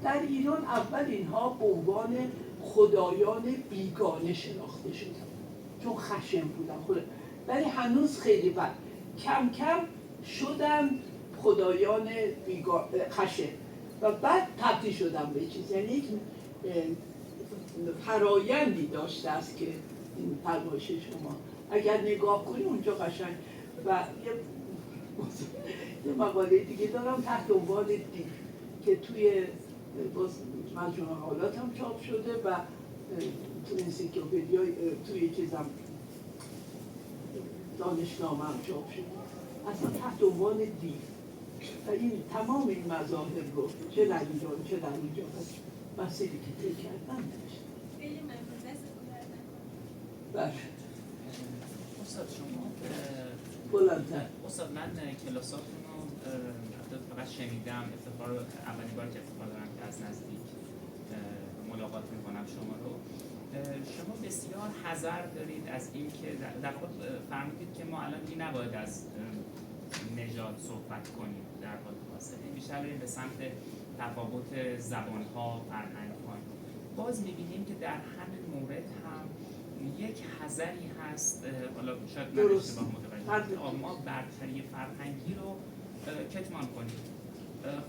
در ایران اول اینها به عنوان خدایان بیگانه شناخته شدن چون خشن بودن. ولی هنوز خیلی بد کم کم شدن خدایان خشن و بعد تبدیل شدن به چیز. یعنی یک فرایندی داشته است که این فرمایش شما اگر نگاه کنی اونجا قشنگ. و یه مقاله دیگه دارم تحت عنوان دیو که توی مجموعه مقالات هم چاپ شده و توی انسیکلوپدیا توی چیزم دانشنامه هم چاپ شده، اصلا تحت عنوان دیو. و این تمام این مذاهب رو چه در ایران چه در اینجا مسیری که طی کردن داشت. خیلی ممنون، دستتون درد نکنه. بله. استاد شما بلندتر. استاد من کلاساتون رو فقط شنیدم، افتخار اولین بار که افتخار دارم که از نزدیک ملاقات میکنم شما رو. شما بسیار حذر دارید از اینکه در واقع فرمودید که ما الان دیگه نباید از نژاد صحبت کنیم، در حال حاضر بیشتر بریم به سمت تفاوت زبان‌ها، فرهنگ‌ها. باز می‌بینیم که در همین مورد هم یک حذری هست، حالا شاید من اشتباه متوجه ما برتری فرهنگی رو کتمان کنیم.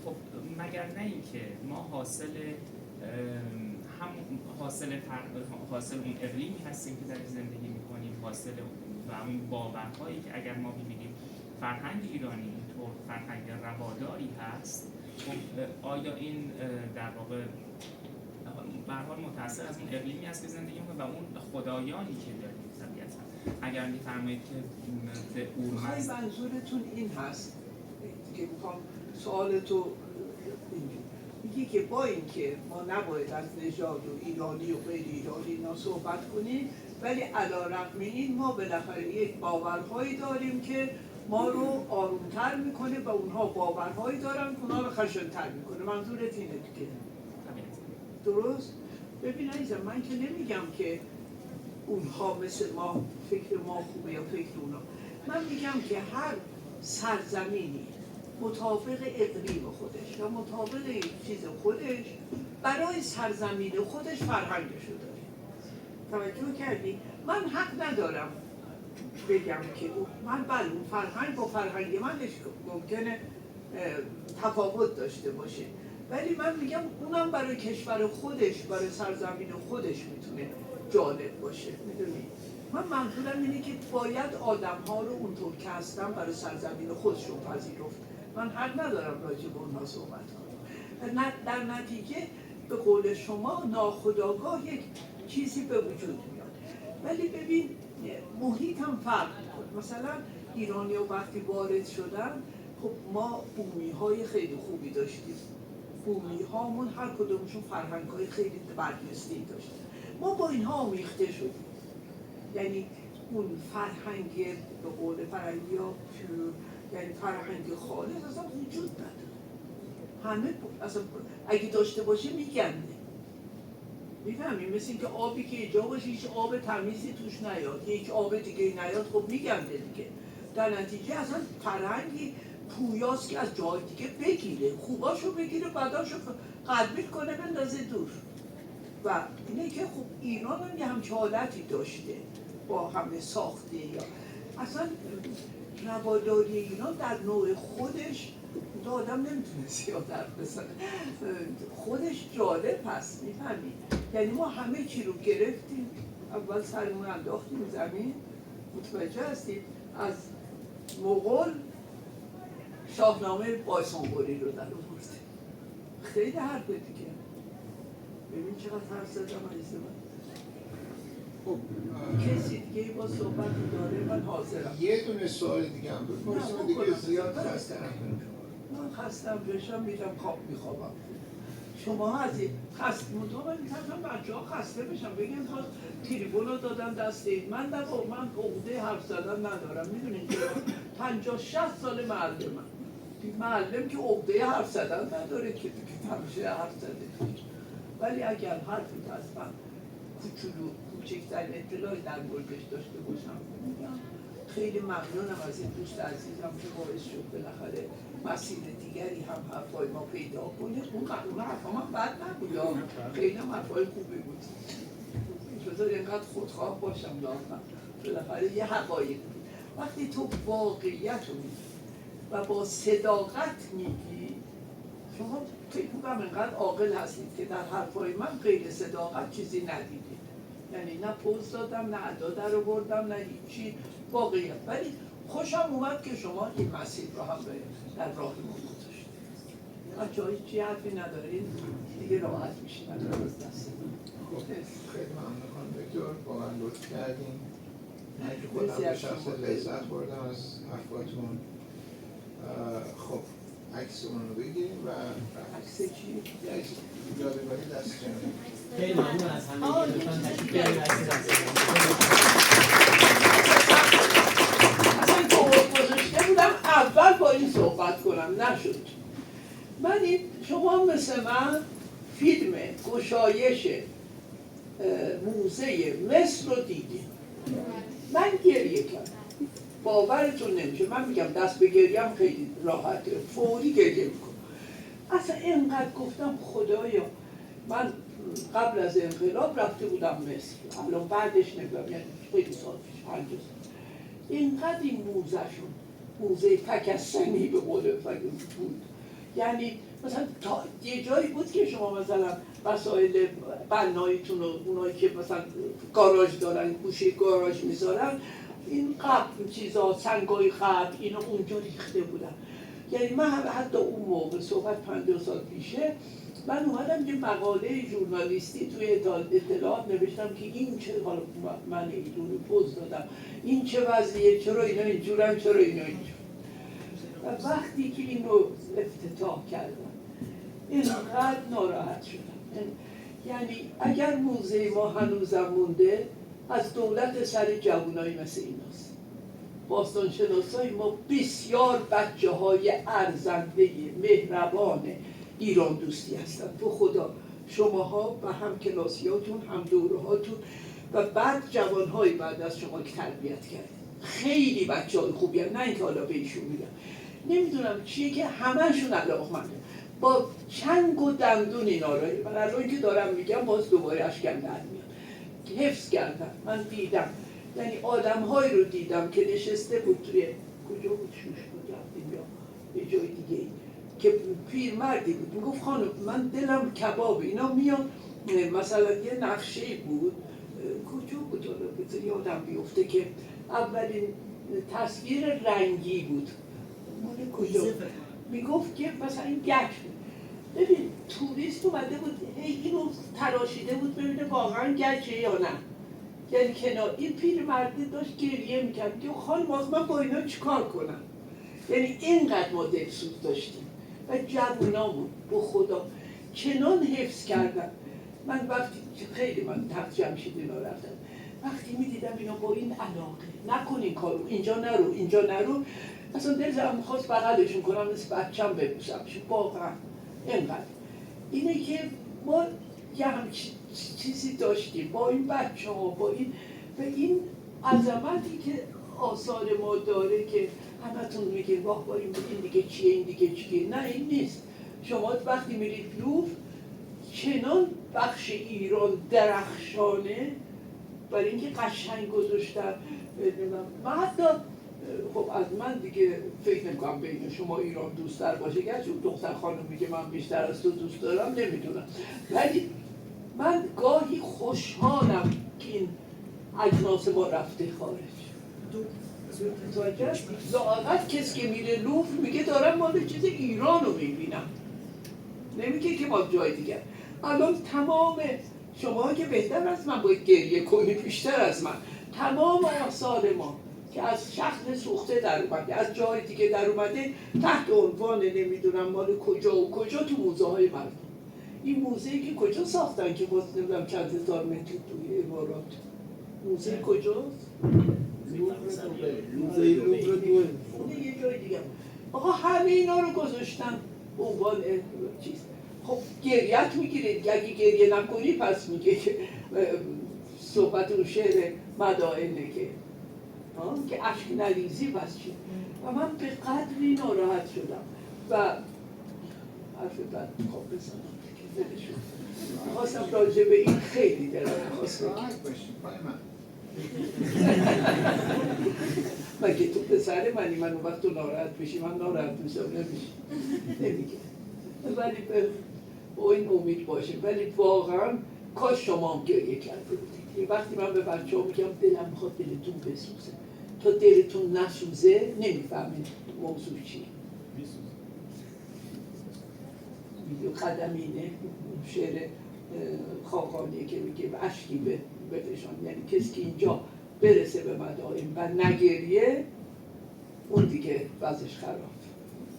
خب مگر نه اینکه ما حاصل اون اقلیمی هستیم که در زندگی می‌کنیم، حاصل و اون باورهایی که اگر ما ببینیم فرهنگ ایرانی اینطور فرهنگ رواداری هست، خب آیا این در واقع به هر حال متأثر از اون اقلیمی است که زندگی می‌کنیم و اون خدایانی که داریم طبیعتاً. اگر می‌فرمایید که به اورمزد منظورتون این هست که می‌خوام سوالتو میگی که با اینکه ما نباید از نژاد و ایرانی و غیر ایرانی اینا صحبت کنیم، ولی علی‌رغم این ما بالاخره یک باورهایی داریم که ما رو آرومتر میکنه و اونها باورهایی دارن که اونها رو خشن‌تر میکنه. منظورت اینه دیگه. درست؟ ببین عزیزم، من که نمیگم که اونها مثل ما فکر ما خوبه یا فکر اونا. من میگم که هر سرزمینی مطابق اقلیم خودش یا مطابق چیز خودش برای سرزمین خودش فرهنگش رو داره. توجه کردی؟ من حق ندارم بگم که من اون فرهنگ با فرهنگ منش ممکنه تفاوت داشته باشه، ولی من میگم اونم برای کشور خودش، برای سرزمین خودش میتونه جالب باشه. میدونی؟ من منظورم اینه که باید آدم‌ها رو اونطور که هستن برای سرزمین خودشون پذیرفت. من حق ندارم راجع به اونها صحبت کنم. در نتیجه به قول شما ناخودآگاه یک چیزی به وجود میاد. ولی ببین محیط هم فرق می‌کنه. مثلا ایرانی‌ها وقتی وارد شدن، خب ما بومی‌های خیلی خوبی داشتیم. بومی‌هامون هر کدومشون فرهنگ‌های خیلی برجسته‌ای داشتن. ما با اینها آمیخته شدیم. یعنی اون فرهنگ به قول فرهنگی‌ها یعنی فرهنگ خالص اصلا وجود نداره. همه اصلا اگه داشته باشه میگنده. میفهمی؟ مثل اینکه آبی که اینجا باشه هیچ آب تمیزی توش نیاد، هیچ آب دیگه نیاد، خب میگنده دیگه. در نتیجه اصلا فرهنگی پویاست که از جای دیگه بگیره، خوباشو بگیره، بعداشو قدبیل کنه بندازه دور. و اینه که خب ایران هم یه همچه حالتی داشته با همه ساخته یا اصلا رواداری ایران در نوع خودش تا آدم نمیتونه زیاد حرف بزنه، خودش جالب هست. میفهمی؟ یعنی ما همه چی رو گرفتیم، اول سرمون انداختیم زمین، متوجه هستیم، از مغول شاهنامه بایسانگوری رو در آوردیم. خیلی حرف دیگه. ببین چقدر حرف زدم عزیز من. کسی دیگه با صحبت داره من حاضرم. یه دونه سوال دیگه هم بپرسیم دیگه زیاد خستم. من خستم بشم میرم خواب میخوابم. شما از این خست مدام میتونم بچه ها خسته بشم بگم خواست تریبون رو دادن دست اید. من عقده حرف زدن ندارم. میدونین که 50-60 سال معلم که عقده حرف زدن نداره که همیشه حرف زده. ولی اگر حرفی از من کوچکترین اطلاعی در موردش داشته باشم میگم خیلی ممنونم از این دوست عزیزم که باعث شد بالاخره مسیر دیگری هم حرفای ما پیدا کنه. اون حرفا من بد نبود، خیلی هم حرفای خوبی بود. بذار اینقدر خودخواه باشم لاغر، بالاخره یه حقایق بود. وقتی تو واقعیت رو میگی و با صداقت میگی، شما فکر میکنم اینقدر عاقل هستید که در حرفای من غیر صداقت چیزی ندیدید. یعنی نه پوز دادم، نه ادا در آوردم، نه هیچی، واقعیت. ولی خوشم اومد که شما این مسیر رو هم در راه ما گذاشتید. بچه‌ها هیچی حرفی ندارین دیگه راحت میشین از دست. خیلی ممنون خانم دکتر، با من لطف کردین. من که خودم به شخص لذت بردم از حرفاتون. خب عکس عکسمون رو بگیریم و عکس چی؟ یادگاری دست جمعی. خیلی ممنون از همه که لطفاً تشریف بیارید عکس اصلا گذاشته بودم اول با این صحبت کنم، نشد. من این شما مثل من فیلم گشایش موزه مصر رو دیدیم. من گریه کردم، باورتون نمیشه. من میگم دست به گریم خیلی راحته، فوری گریه میکنم. اصلا اینقدر گفتم خدایا، من قبل از انقلاب رفته بودم مصر، الان بعدش نمیدونم، یعنی خیلی سال پیش، 50 سال. اینقدر این موزهشون موزه تکستنی به قول بود، یعنی مثلا تا یه جایی بود که شما مثلا وسایل بناییتون و اونایی که مثلا گاراژ دارن گوشه گاراژ میذارن، این قبل چیزا سنگای قبل اینا اونجا ریخته بودن. یعنی من حتی اون موقع صحبت 50 سال پیشه، من اومدم یه مقاله ژورنالیستی توی اطلاعات نوشتم که این چه، حالا من ایدونی پوز دادم، این چه وضعیه، چرا اینا اینجورن، چرا اینا اینجور. و وقتی که این رو افتتاح کردم اینقدر ناراحت شدم. یعنی اگر موزه ما هنوزم مونده، از دولت سر جوانایی مثل ایناست. باستانشناسای ما بسیار بچه های ارزنده مهربان ایران دوستی هستند. تو خدا شماها و هم کلاسیاتون هم دورهاتون و بعد جوانهای بعد از شما که تربیت کردید خیلی بچه های خوبی هستند. نه اینکه حالا به ایشون میگم، نمیدونم چیه که همهشون علاقمنده با چنگ و دندون اینا رو. من الان که دارم میگم باز دوباره اشکم در میاد. حفظ کردم. من دیدم، یعنی آدم‌هایی رو دیدم که نشسته بود توی کجا بود، شوش بود رفتیم یا یه جای دیگه، که پیرمردی بود میگفت خانم من دلم کباب. اینا میان مثلا یه نقشه‌ای بود، کجا بود حالا یادم بیفته، که اولین تصویر رنگی بود، مال کجا میگفت که مثلا این گچ بود. ببین توریست اومده بود اینو تراشیده بود ببینه واقعا گچه یا نه. یعنی کنار این پیرمرده داشت گریه میکرد که خانم آخه من با اینا چیکار کنم. یعنی اینقدر ما دلسوز داشتیم و جوونامون با خدا چنان حفظ کردن. من وقتی خیلی من تخت جمشید اینا رفتم، وقتی میدیدم اینا با این علاقه نکن این کارو، اینجا نرو، اینجا نرو، اصلا دلم میخواست بغلشون کنم مثل بچم ببوسمشون. واقعا اینقدر اینه که ما یه همچین چیزی داشتیم با این بچه ها، با این و این عظمتی که آثار ما داره که همتون میگین واه با این دیگه چیه، این دیگه چیه. نه این نیست. شما وقتی میرید لوور چنان بخش ایران درخشانه برای اینکه قشنگ گذاشتن. من حتی خب از من دیگه فکر نمی‌کنم بین شما ایران دوست‌تر باشه، گرچه دختر خانم میگه من بیشتر از تو دوست دارم، نمیدونم، ولی من گاهی خوشحالم که این اجناس ما رفته خارج. لااقل کسی که میره لوور میگه دارم مال چیز ایران رو میبینم، نمیگه که ما جای دیگر. الان تمام شما که بهتر از من باید گریه کنید، بیشتر از من، تمام آثار ما که از شخص سوخته در اومده، از جای دیگه در اومده، تحت عنوان نمیدونم مال کجا و کجا تو موزه های مردم. این موزه‌ای که کجا ساختن که باز نمیدونم چند هزار متر توی امارات. موزه کجاست؟ موزه لوور دوه. یه جای دیگه. آقا همه اینا رو گذاشتن به عنوان چیز. خب گریت میگیرید، اگه گریه نکنی پس میگه که صحبت اون شعر مدائنه که اشک نریزی پس چی. و من به قدری ناراحت شدم و حرف بد خواب بزنم که دلشون خواستم راجع به این خیلی دلم خواست بگم. مگه تو پسر منی، من اون وقت تو ناراحت بشی من ناراحت میشم نمیگه. ولی با این امید باشیم. ولی واقعا کاش شما هم گریه کرده بودید. وقتی من به بچه ها میگم دلم میخواد دلتون بسوزه، تا دلتون نسوزه نمیفهمید موضوع چیه. ویدیو قدمینه شعر خاقانیه که میگه اشکی بفشان، یعنی کسی که اینجا برسه به مدائن و نگریه اون دیگه وضعش خراب.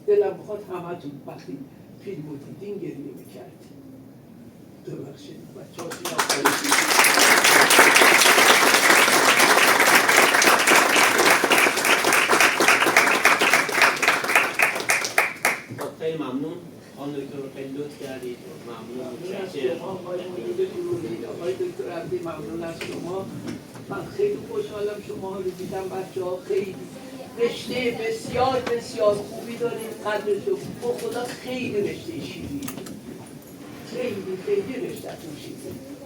دلم بخواد همتون وقتی فیلم رو دیدین گریه میکردین. ببخشید بچه ها خیلی ممنون خانم دکتر رو خیلی لطف کردید. ممنون متشکرم. آقای دکتر عبدی ممنون از شما. من خیلی خوشحالم شما رو دیدم. بچه ها خیلی رشته بسیار بسیار خوبی دارید. قدرشو با خدا خیلی رشته شیرینی، خیلی خیلی رشته شیرینی.